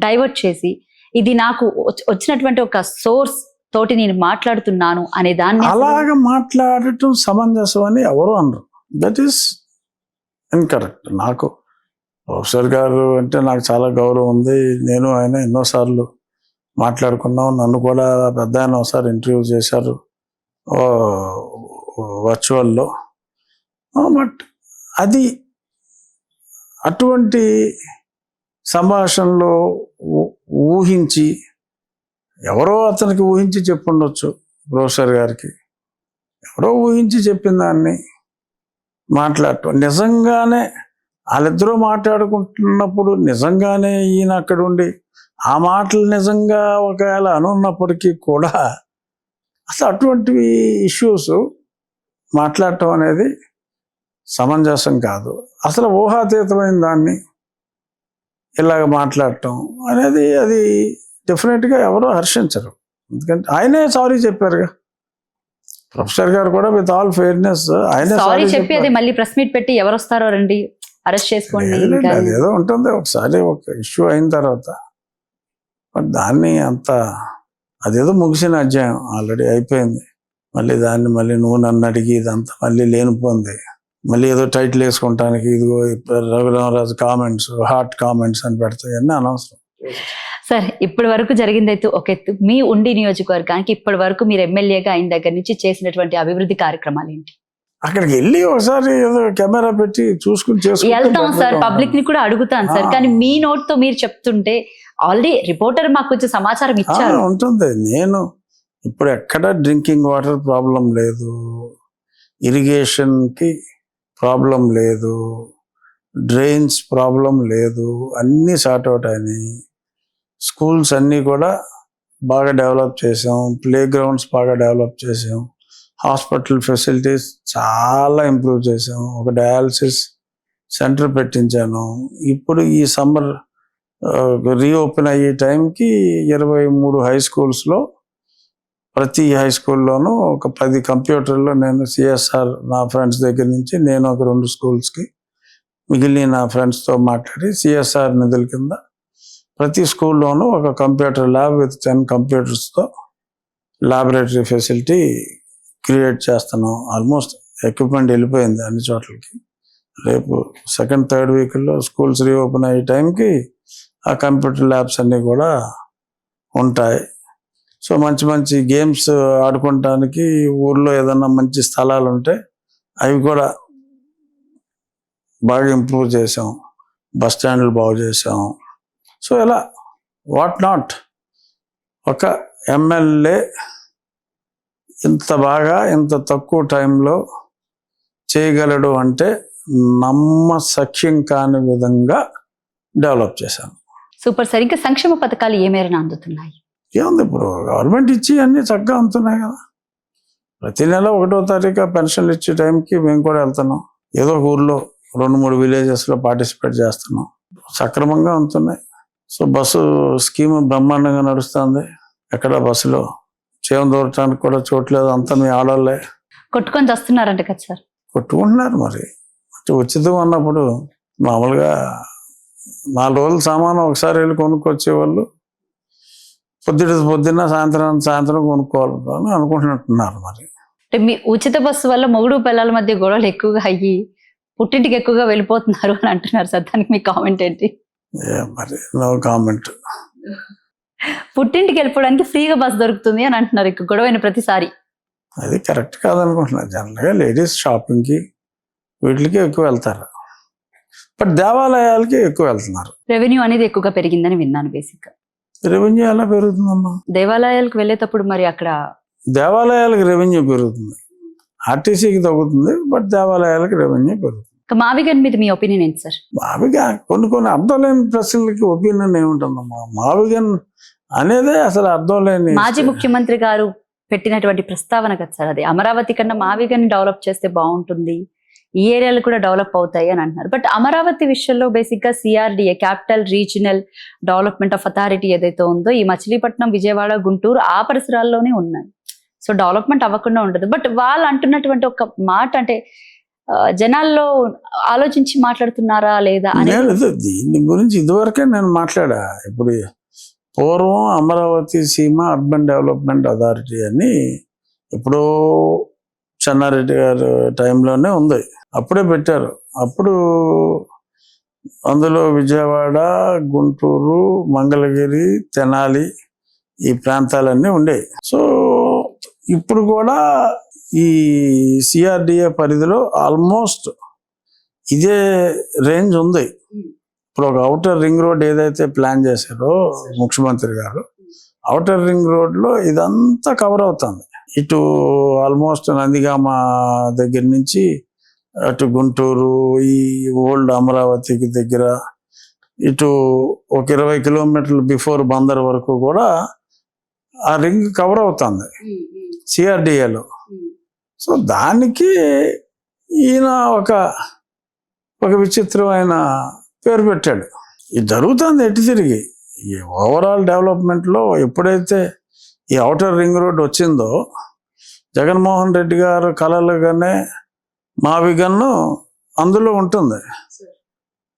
[SPEAKER 1] డైవర్ట్ చేసి, ఇది నాకు వచ్చినటువంటి ఒక సోర్స్ తోటి నేను మాట్లాడుతున్నాను అనే దాన్ని
[SPEAKER 2] అలాగా మాట్లాడటం సమంజసం అని ఎవరు అనరు. That is incorrect. నాకు ప్రొఫెసర్ గారు అంటే నాకు చాలా గౌరవం ఉంది. నేను ఆయన ఎన్నోసార్లు మాట్లాడుకున్నాం. నన్ను కూడా పెద్ద ఆయన ఒకసారి ఇంటర్వ్యూ చేశారు వర్చువల్లో. బట్ అది అటువంటి సంభాషణలో ఊహించి, ఎవరో అతనికి ఊహించి చెప్పుండొచ్చు, ప్రొఫెసర్ గారికి ఎవరో ఊహించి చెప్పిన దాన్ని మాట్లాడటం, నిజంగానే వాళ్ళిద్దరూ మాట్లాడుకుంటున్నప్పుడు నిజంగానే ఈయన అక్కడ ఉండి ఆ మాటలు నిజంగా ఒకవేళ అనున్నప్పటికీ కూడా అసలు అటువంటివి ఇష్యూస్ మాట్లాడటం అనేది సమంజసం కాదు. అసలు ఊహాతీతమైన దాన్ని ఇలాగ మాట్లాడటం అనేది అది డెఫినెట్గా ఎవరో హర్షించరు. ఎందుకంటే ఆయనే సారీ చెప్పారుగా, ప్రొఫెసర్ గారు కూడా విత్ ఆల్ ఫెయిర్నెస్ ఆయనే
[SPEAKER 1] సారీ
[SPEAKER 2] సారీ
[SPEAKER 1] చెప్పి అది మళ్ళీ ప్రెస్ మీట్ పెట్టి ఎవరు వస్తారో రండి అరెస్ట్ చేసుకోండి ఇంకా
[SPEAKER 2] అదేదో ఉంటుంది ఒకసారి ఒక ఇష్యూ అయిన తర్వాత. బట్ దాన్ని అంత అదేదో ముగిసిన అధ్యాయం ఆల్రెడీ అయిపోయింది. మళ్ళీ దాన్ని మళ్ళీ నువ్వు నన్ను అడిగి ఇదంతా మళ్ళీ లేనిపోయింది. మళ్ళీ ఏదో టైటిల్ వేసుకుంటానికి ఇదిగో రఘురామరాజు కామెంట్స్, హాట్ కామెంట్స్ అని పెడతాయి అన్నీ అనవసరం.
[SPEAKER 1] సార్ ఇప్పటి వరకు జరిగిందైతే ఒక ఎత్తు, మీ ఉండి నియోజకవర్గానికి ఇప్పటి వరకు మీరు ఎమ్మెల్యేగా అయిన దగ్గర నుంచి చేసినటువంటి అభివృద్ధి కార్యక్రమాలు ఏంటి?
[SPEAKER 2] అక్కడికి వెళ్ళి ఒకసారి ఏదో కెమెరా పెట్టి చూసుకుని
[SPEAKER 1] వెళ్తాం సార్, పబ్లిక్ ని కూడా అడుగుతాను సార్, కానీ మీ నోట్ తో మీరు చెప్తుంటే ఆల్రెడీ రిపోర్టర్ మాకు కొంచెం సమాచారం ఇచ్చారు.
[SPEAKER 2] ఉంటుంది. నేను ఇప్పుడు ఎక్కడ డ్రింకింగ్ వాటర్ ప్రాబ్లం లేదు, ఇరిగేషన్ కి ప్రాబ్లం లేదు, డ్రైన్స్ ప్రాబ్లం లేదు, అన్నీ సార్ట్ అవుట్ అయినాయి. స్కూల్స్ అన్నీ కూడా బాగా డెవలప్ చేసాం, ప్లే గ్రౌండ్స్ బాగా డెవలప్ చేసాం, హాస్పిటల్ ఫెసిలిటీస్ చాలా ఇంప్రూవ్ చేసాం, ఒక డయాలసిస్ సెంటర్ పెట్టించాను. ఇప్పుడు ఈ సమ్మర్ రీఓపెన్ అయ్యే టైంకి 23 హై స్కూల్స్లో ప్రతి హై స్కూల్లోనూ ఒక 10 కంప్యూటర్లో నేను సిఎస్ఆర్ నా ఫ్రెండ్స్ దగ్గర నుంచి నేను ఒక 2 స్కూల్స్కి మిగిలిన నా ఫ్రెండ్స్తో మాట్లాడి సిఎస్ఆర్ నిధుల కింద ప్రతి స్కూల్లోనూ ఒక కంప్యూటర్ ల్యాబ్ విత్ 10 కంప్యూటర్స్తో ల్యాబొరేటరీ ఫెసిలిటీ క్రియేట్ చేస్తున్నాం. ఆల్మోస్ట్ ఎక్విప్మెంట్ వెళ్ళిపోయింది అన్ని చోట్లకి. రేపు 2nd, 3rd వీక్లో స్కూల్స్ రీఓపెన్ అయ్యే టైంకి ఆ కంప్యూటర్ ల్యాబ్స్ అన్నీ కూడా ఉంటాయి. సో మంచి మంచి గేమ్స్ ఆడుకోవటానికి ఊర్లో ఏదన్నా మంచి స్థలాలు ఉంటే అవి కూడా బాగా ఇంప్రూవ్ చేసాం, బస్ స్టాండ్లు బాగు చేసాం. సో ఇలా వాట్ నాట్ ఒక ఎమ్మెల్యే ఇంత బాగా ఇంత తక్కువ టైంలో చేయగలడు అంటే నమ్మశక్యం కాని విధంగా డెవలప్ చేశాను.
[SPEAKER 1] Super sir. ఇంకా సంక్షేమ పథకాలు ఏ మేరకు అందుతున్నాయి?
[SPEAKER 2] ఏముంది, ఇప్పుడు గవర్నమెంట్ ఇచ్చి అన్నీ చక్కగా అందుతున్నాయి కదా. ప్రతి నెల 1వ తారీఖు పెన్షన్లు ఇచ్చే టైంకి మేము కూడా వెళ్తున్నాం. ఏదో ఒక ఊర్లో 2-3 విలేజెస్లో పార్టిసిపేట్ చేస్తున్నాం, సక్రమంగా అందుతున్నాయి. సో బస్సు స్కీమ్ బ్రహ్మాండంగా నడుస్తుంది. ఎక్కడ బస్సులో చేయం దూరటానికి కూడా చోట్లేదు, అంతా మీ ఆడవాళ్ళే
[SPEAKER 1] కొట్టుకొని వస్తున్నారంట కదా సార్.
[SPEAKER 2] కొట్టుకుంటున్నారు. మరి ఉచితం అన్నప్పుడు మామూలుగా 4 రోజులు సామాను ఒకసారి వెళ్ళి కొనుక్కొచ్చేవాళ్ళు పొద్దున్న సాయంత్రం కొనుక్కోవాలి అనుకుంటున్నట్టున్నారు. మరి
[SPEAKER 1] అంటే మీ ఉచిత బస్సు వల్ల మొగుడు పిల్లల మధ్య గొడవలు ఎక్కువగా అయ్యి పుట్టింటికి ఎక్కువగా వెళ్ళిపోతున్నారు అని అంటున్నారు సార్, దానికి మీ కామెంట్ ఏంటి?
[SPEAKER 2] మరి నో కామెంట్.
[SPEAKER 1] పుట్టింటికి వెళ్ళిపోవడానికి ఫ్రీగా బస్సు దొరుకుతుంది అని అంటున్నారు ఇక్కడ గొడవైన ప్రతిసారి.
[SPEAKER 2] అది కరెక్ట్ కాదనుకుంటున్నారు. జనరల్గా లేడీస్ షాపింగ్కి వీటికి ఎక్కువ వెళ్తారు, బట్ దేవాలయాలకి ఎక్కువ వెళ్తున్నారు.
[SPEAKER 1] రెవెన్యూ అనేది ఎక్కువగా పెరిగిందని విన్నాను. బేసిక్
[SPEAKER 2] రెవెన్యూ ఎలా పెరుగుతుందమ్మా?
[SPEAKER 1] దేవాలయాలకు వెళ్ళేటప్పుడు మరి అక్కడ
[SPEAKER 2] దేవాలయాలకు రెవెన్యూ పెరుగుతుంది, ఆర్టీసీకి తగ్గుతుంది, బట్ దేవాలయాలకు రెవెన్యూ పెరుగుతుంది.
[SPEAKER 1] మావిగన్ మీద మీ ఒపీనియన్ ఏంటి సార్?
[SPEAKER 2] మావిగా కొన్ని అర్థం లేని ప్రశ్నలకి ఒపీనియన్ ఏముంటుందమ్మా? మావిగన్ అనేదే అసలు అర్థం లేని.
[SPEAKER 1] మాజీ ముఖ్యమంత్రి గారు పెట్టినటువంటి ప్రస్తావన కదా సార్, అది అమరావతి కన్నా మావిగన్ డెవలప్ చేస్తే బాగుంటుంది, ఈ ఏరియాలు కూడా డెవలప్ అవుతాయి అని అంటున్నారు. బట్ అమరావతి విషయంలో బేసిక్ గా CRDA, capital regional development of authority ఏదైతే ఉందో ఈ మచిలీపట్నం, విజయవాడ, గుంటూరు ఆ పరిసరాల్లోనే ఉన్నాయి. సో డెవలప్మెంట్ అవ్వకుండా ఉండదు. బట్ వాళ్ళు అంటున్నటువంటి ఒక మాట అంటే జనాల్లో ఆలోచించి మాట్లాడుతున్నారా లేదా
[SPEAKER 2] అనేది దీని గురించి ఇదివరకే నేను మాట్లాడా. ఇప్పుడు పూర్వం అమరావతి సీమ అర్బన్ డెవలప్మెంట్ అథారిటీ అని ఎప్పుడో చెన్నారెడ్డి గారు టైంలోనే ఉంది, అప్పుడే పెట్టారు. అప్పుడు అందులో విజయవాడ, గుంటూరు, మంగళగిరి, తెనాలి ఈ ప్రాంతాలన్నీ ఉండేవి. సో ఇప్పుడు కూడా ఈ సిఆర్డిఏ పరిధిలో ఆల్మోస్ట్ ఇదే రేంజ్ ఉంది. ఇప్పుడు ఒక ఔటర్ రింగ్ రోడ్ ఏదైతే ప్లాన్ చేశారో ముఖ్యమంత్రి గారు, ఔటర్ రింగ్ రోడ్లో ఇదంతా కవర్ అవుతుంది. ఇటు ఆల్మోస్ట్ నందిగామ దగ్గర నుంచి అటు గుంటూరు, ఈ ఓల్డ్ అమరావతికి దగ్గర ఇటు ఒక 20 కిలోమీటర్లు బిఫోర్ బందర్ వరకు కూడా ఆ రింగ్ కవర్ అవుతుంది సిఆర్డిఏలో. సో దానికి ఈయన ఒక విచిత్రమైన పేరు పెట్టాడు. ఇది జరుగుతుంది ఎటు తిరిగి. ఈ ఓవరాల్ డెవలప్మెంట్లో ఎప్పుడైతే ఈ ఔటర్ రింగ్ రోడ్ వచ్చిందో జగన్మోహన్ రెడ్డి గారు కలలుగానే మా విగన్ను అందులో ఉంటుంది.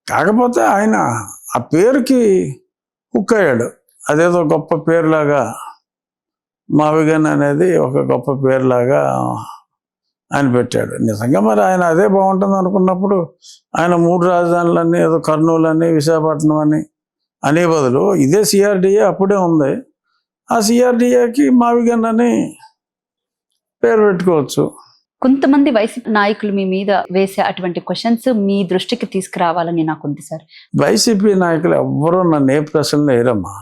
[SPEAKER 2] కాకపోతే ఆయన ఆ పేరుకి హుక్ అయ్యాడు. అదేదో గొప్ప పేరులాగా మావిగన్ అనేది ఒక గొప్ప పేరులాగా ఆయన పెట్టాడు. నిజంగా మరి ఆయన అదే బాగుంటుంది అనుకున్నప్పుడు ఆయన 3 రాజధానులన్నీ ఏదో కర్నూలు అని విశాఖపట్నం అని అనే బదులు ఇదే సిఆర్డిఏ అప్పుడే ఉంది, ఆ సిఆర్డిఏకి మావిగన్ అని పేరు పెట్టుకోవచ్చు.
[SPEAKER 1] కొంతమంది వైసీపీ నాయకులు మీ మీద వేసే అటువంటి క్వశ్చన్స్ మీ దృష్టికి తీసుకురావాలని నాకుంది సార్.
[SPEAKER 2] వైసీపీ నాయకులు ఎవ్వరూ నన్ను ఏ ప్రశ్నలు వేయరమ్మా.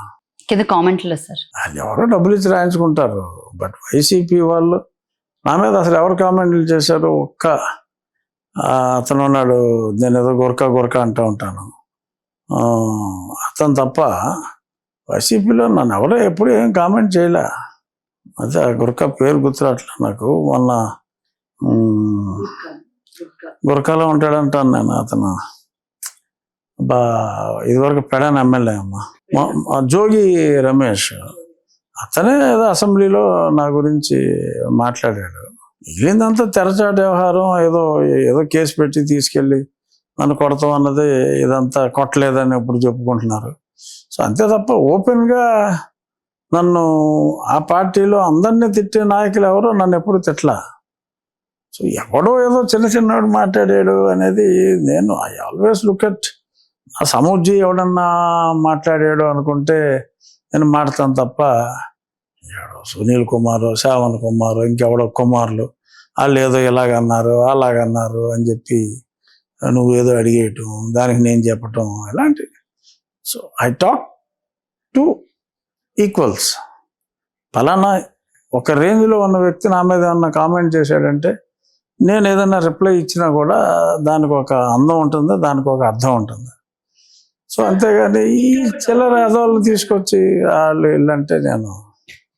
[SPEAKER 1] కింద కామెంట్లో సార్
[SPEAKER 2] వాళ్ళు ఎవరో డబ్బులు ఇచ్చి రాయించుకుంటారు. బట్ వైసీపీ వాళ్ళు నా మీద అసలు ఎవరు కామెంట్లు చేశారు? ఒక్క అతను ఉన్నాడు, నేను ఏదో గొరక అంటూ ఉంటాను, అతను తప్ప వైసీపీలో నన్ను ఎవరో ఎప్పుడు ఏం కామెంట్ చేయలే. అదే ఆ గురక పేరు గుర్తురాట్లా నాకు. మొన్న గురకాలో ఉంటాడంటాను నేను. అతను ఇదివరకు పెడాన్ ఎమ్మెల్యే అమ్మ జోగి రమేష్, అతనే ఏదో అసెంబ్లీలో నా గురించి మాట్లాడాడు. మిగిలిందంతా తెరచాటు వ్యవహారం. ఏదో కేసు పెట్టి తీసుకెళ్ళి నన్ను కొడతాం అన్నది ఇదంతా కొట్టలేదని ఇప్పుడు చెప్పుకుంటున్నారు. సో అంతే తప్ప ఓపెన్గా నన్ను ఆ పార్టీలో అందరినీ తిట్టే నాయకులు ఎవరో నన్ను ఎప్పుడు తిట్టలా. సో ఎవడో ఏదో చిన్నవాడు మాట్లాడాడు అనేది నేను ఐ ఆల్వేస్ లుక్ ఎట్ ఆ సమూజ్జీ ఎవడన్నా మాట్లాడాడు అనుకుంటే నేను మాట్లాడతాను తప్ప ఎవడో సునీల్ కుమారు, శ్రావణ్ కుమారు, ఇంకెవడో కుమారులు వాళ్ళు ఏదో ఇలాగన్నారు అలాగన్నారు అని చెప్పి నువ్వు ఏదో అడిగేయటం, దానికి నేను చెప్పటం ఇలాంటివి. So I talk to equals. ఫలానా ఒక రేంజ్లో ఉన్న వ్యక్తి నా మీద ఏమన్నా కామెంట్ చేశాడంటే నేను ఏదైనా రిప్లై ఇచ్చినా కూడా దానికి ఒక అందం ఉంటుంది, దానికి ఒక అర్థం ఉంటుంది. సో అంతేగాని ఈ చిల్లర అదోళ్ళు తీసుకొచ్చి వాళ్ళు ఇల్లంటే నేను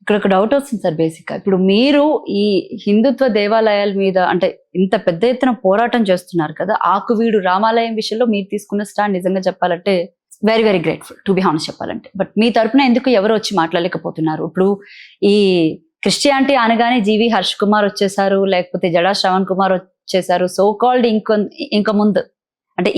[SPEAKER 1] ఇక్కడ ఒక డౌట్ వస్తుంది సార్. బేసిక్గా ఇప్పుడు మీరు ఈ హిందుత్వ దేవాలయాల మీద అంటే ఇంత పెద్ద ఎత్తున పోరాటం చేస్తున్నారు కదా, ఆకువీడు రామాలయం విషయంలో మీరు తీసుకున్న స్టాండ్ నిజంగా చెప్పాలంటే very very grateful to be honest చెప్పాలంటే. బట్ మీ తరపున ఎందుకు ఎవరు వచ్చి మాట్లాడలేకపోతున్నారు? ఇప్పుడు ఈ క్రిస్టియానిటీ అనగానే జీవి హర్ష్ కుమార్ వచ్చేసారు, లేకపోతే జడా శ్రవణ్ కుమార్ వచ్చేసారు, సో కాల్డ్ ఇంక ముందు అంటే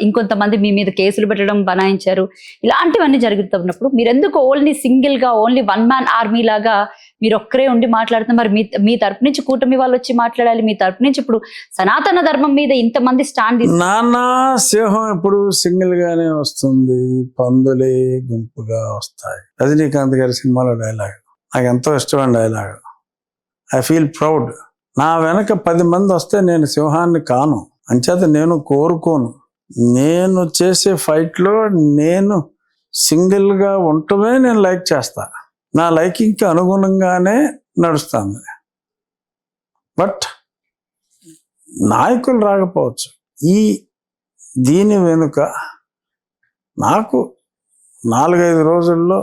[SPEAKER 1] ఇంకొంతమంది మీ మీద కేసులు పెట్టడం బనాయించారు, ఇలాంటివన్నీ జరుగుతున్నప్పుడు మీరు ఎందుకు ఓన్లీ సింగిల్ గా ఓన్లీ వన్ మ్యాన్ ఆర్మీ లాగా మీరు ఒక్కరే ఉండి మాట్లాడుతున్నారు? మరి మీ తరపు నుంచి కూటమి వాళ్ళు వచ్చి మాట్లాడాలి, మీ తరపు నుంచి ఇప్పుడు సనాతన ధర్మం మీద ఇంతమంది స్టాండ్
[SPEAKER 2] నానా సింహం ఎప్పుడు సింగిల్ గానే వస్తుంది, పందులే గుంపుగా వస్తాయి. రజనీకాంత్ గారి సినిమాలో డైలాగ్ నాకు ఎంతో ఇష్టమైన డైలాగ్. I feel proud. నా వెనక 10 మంది వస్తే నేను సింహాన్ని కాను, అంచేత నేను కోరుకోను. నేను చేసే ఫైట్లో నేను సింగిల్గా ఉండటమే నేను లైక్ చేస్తా, నా లైకింగ్కి అనుగుణంగానే నడుస్తాను. బట్ నాయకులు రాకపోవచ్చు. దీని వెనుక నాకు 4-5 రోజుల్లో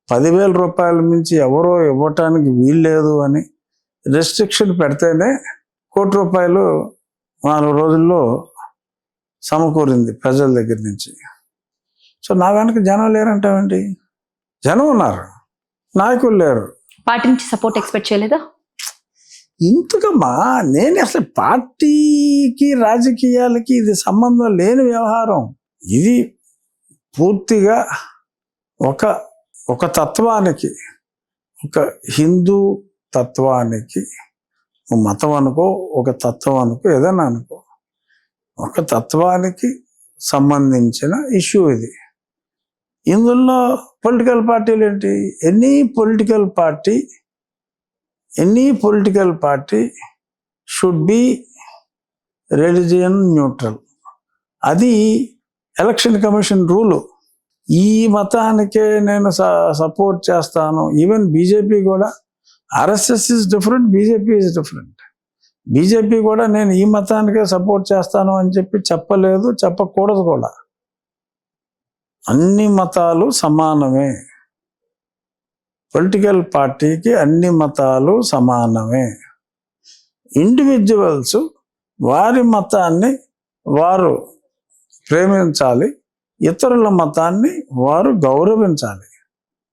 [SPEAKER 2] 10,000 రూపాయల మించి ఎవరో ఇవ్వటానికి వీల్లేదు అని రెస్ట్రిక్షన్ పెడితేనే ₹1,00,00,000 4 రోజుల్లో సమకూరింది ప్రజల దగ్గర నుంచి. సో నా వెనక జనం లేరంటావండి? జనం ఉన్నారు, నాయకులు లేరు.
[SPEAKER 1] పార్టీ నుంచి సపోర్ట్ ఎక్స్పెక్ట్ చేయలేదా?
[SPEAKER 2] ఇంతకమ్మా నేను అసలు పార్టీకి రాజకీయాలకి ఇది సంబంధం లేని వ్యవహారం. ఇది పూర్తిగా ఒక తత్వానికి, ఒక హిందూ తత్వానికి, మతం అనుకో, ఒక తత్వం అనుకో, ఏదైనా అనుకో, ఒక తత్వానికి సంబంధించిన ఇష్యూ ఇది. ఇందులో పొలిటికల్ పార్టీలు ఏంటి? Any political party should be religion neutral. అది ఎలక్షన్ కమిషన్ రూలు. ఈ మతానికే నేను సపోర్ట్ చేస్తాను. ఈవెన్ బీజేపీ కూడా, RSS is different, BJP is different. BJP కూడా నేను ఈ మతానికే సపోర్ట్ చేస్తాను అని చెప్పి చెప్పలేదు, చెప్పకూడదు కూడా. అన్ని మతాలు సమానమే. పొలిటికల్ పార్టీకి అన్ని మతాలు సమానమే. ఇండివిజువల్స్ వారి మతాన్ని వారు ప్రేమించాలి, ఇతరుల మతాన్ని వారు గౌరవించాలి.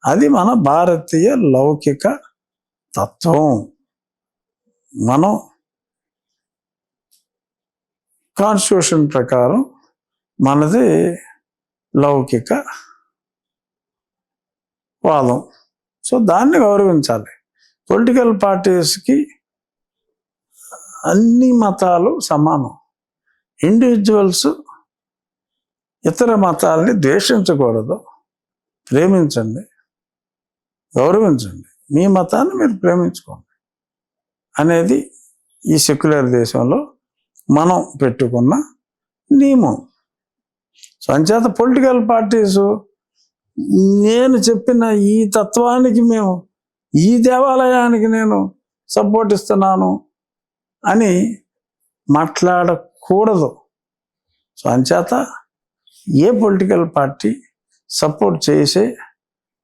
[SPEAKER 2] అది మన భారతీయ లౌకిక తత్వం. మనం కాన్స్టిట్యూషన్ ప్రకారం మనది లౌకిక వాదం. సో దాన్ని గౌరవించాలి. పొలిటికల్ పార్టీస్కి అన్ని మతాలు సమానం. ఇండివిజువల్స్ ఇతర మతాలని ద్వేషించకూడదు, ప్రేమించండి, గౌరవించండి, మీ మతాన్ని మీరు ప్రేమించుకోండి అనేది ఈ సెక్యులర్ దేశంలో మనం పెట్టుకున్న నియమం. సో అంచేత పొలిటికల్ పార్టీసు నేను చెప్పిన ఈ తత్వానికి మేము ఈ దేవాలయానికి నేను సపోర్ట్ ఇస్తున్నాను అని మాట్లాడకూడదు. సో అంచేత ఏ పొలిటికల్ పార్టీ సపోర్ట్ చేసే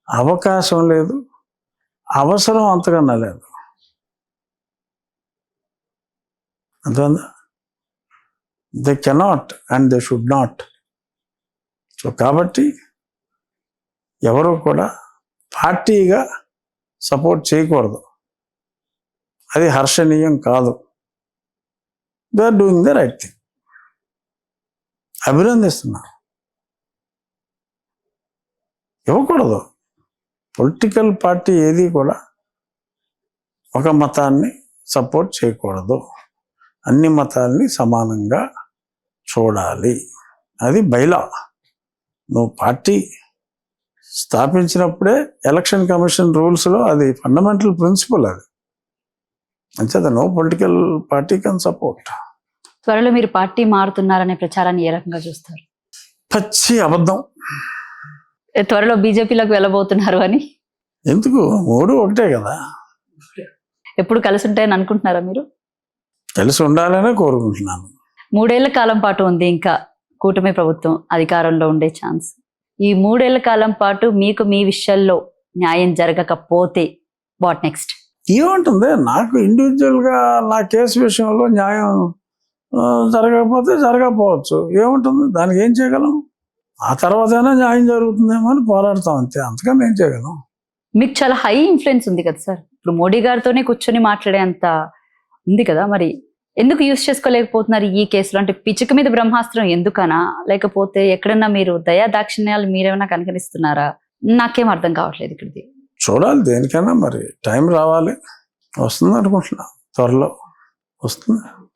[SPEAKER 2] అవకాశం లేదు, అవసరం అంతకన్నా లేదు. అర్థమైందా? They cannot and they should not. So కాబట్టి ఎవరు కూడా పార్టీగా సపోర్ట్ చేయకూడదు, అది హర్షణీయం కాదు. They are doing the right thing. అభినందిస్తున్నా. ఇవ్వకూడదు. పొలిటికల్ పార్టీ ఏది కూడా ఒక మతాన్ని సపోర్ట్ చేయకూడదు, అన్ని మతాల్ని సమానంగా చూడాలి. అది బైలా. నువ్వు పార్టీ స్థాపించినప్పుడే ఎలక్షన్ కమిషన్ రూల్స్లో అది ఫండమెంటల్ ప్రిన్సిపల్. అది అంచేత no political party can support.
[SPEAKER 1] త్వరలో మీరు పార్టీ మారుతున్నారనే ప్రచారాన్ని ఏ రకంగా చూస్తారు?
[SPEAKER 2] పచ్చి అబద్ధం.
[SPEAKER 1] త్వరలో బీజేపీలోకి వెళ్ళబోతున్నారు అని.
[SPEAKER 2] ఎందుకు? మూడు ఒకటే కదా.
[SPEAKER 1] ఎప్పుడు కలిసి ఉంటాయని అనుకుంటున్నారా మీరు?
[SPEAKER 2] కలిసి ఉండాలనే కోరుకుంటున్నాను.
[SPEAKER 1] 3 ఏళ్ల కాలం పాటు ఉంది ఇంకా కూటమి ప్రభుత్వం అధికారంలో ఉండే ఛాన్స్. ఈ 3 ఏళ్ల కాలం పాటు మీకు మీ విషయాల్లో న్యాయం జరగకపోతే వాట్ నెక్స్ట్?
[SPEAKER 2] ఏముంటుంది? నాకు ఇండివిజువల్గా నా కేసు విషయంలో న్యాయం జరగకపోతే జరగకపోవచ్చు. ఏముంటుంది? దానికి ఏం చేయగలం? ఆ తర్వాతైనా న్యాయం జరుగుతుందేమో అని పోరాడతాం, అంతే. అంతకన్నా ఏం చేయగలం?
[SPEAKER 1] మీకు చాలా హై ఇన్ఫ్లుయెన్స్ ఉంది కదా సార్. ఇప్పుడు మోడీ గారితోనే కూర్చొని మాట్లాడే అంత ఉంది కదా, మరి ఎందుకు యూజ్ చేసుకోలేకపోతున్నారు ఈ కేసులో? అంటే పిచ్చుక మీద బ్రహ్మాస్త్రం ఎందుకనా, లేకపోతే ఎక్కడన్నా మీరు దయా దాక్షిణ్యాలు మీరేమైనా కనుకరిస్తున్నారా? నాకేం అర్థం కావట్లేదు ఇక్కడిది.
[SPEAKER 2] చూడాలి, దేనికైనా మరి టైం రావాలి. వస్తుంది అనుకుంటున్నా, త్వరలో వస్తుంది.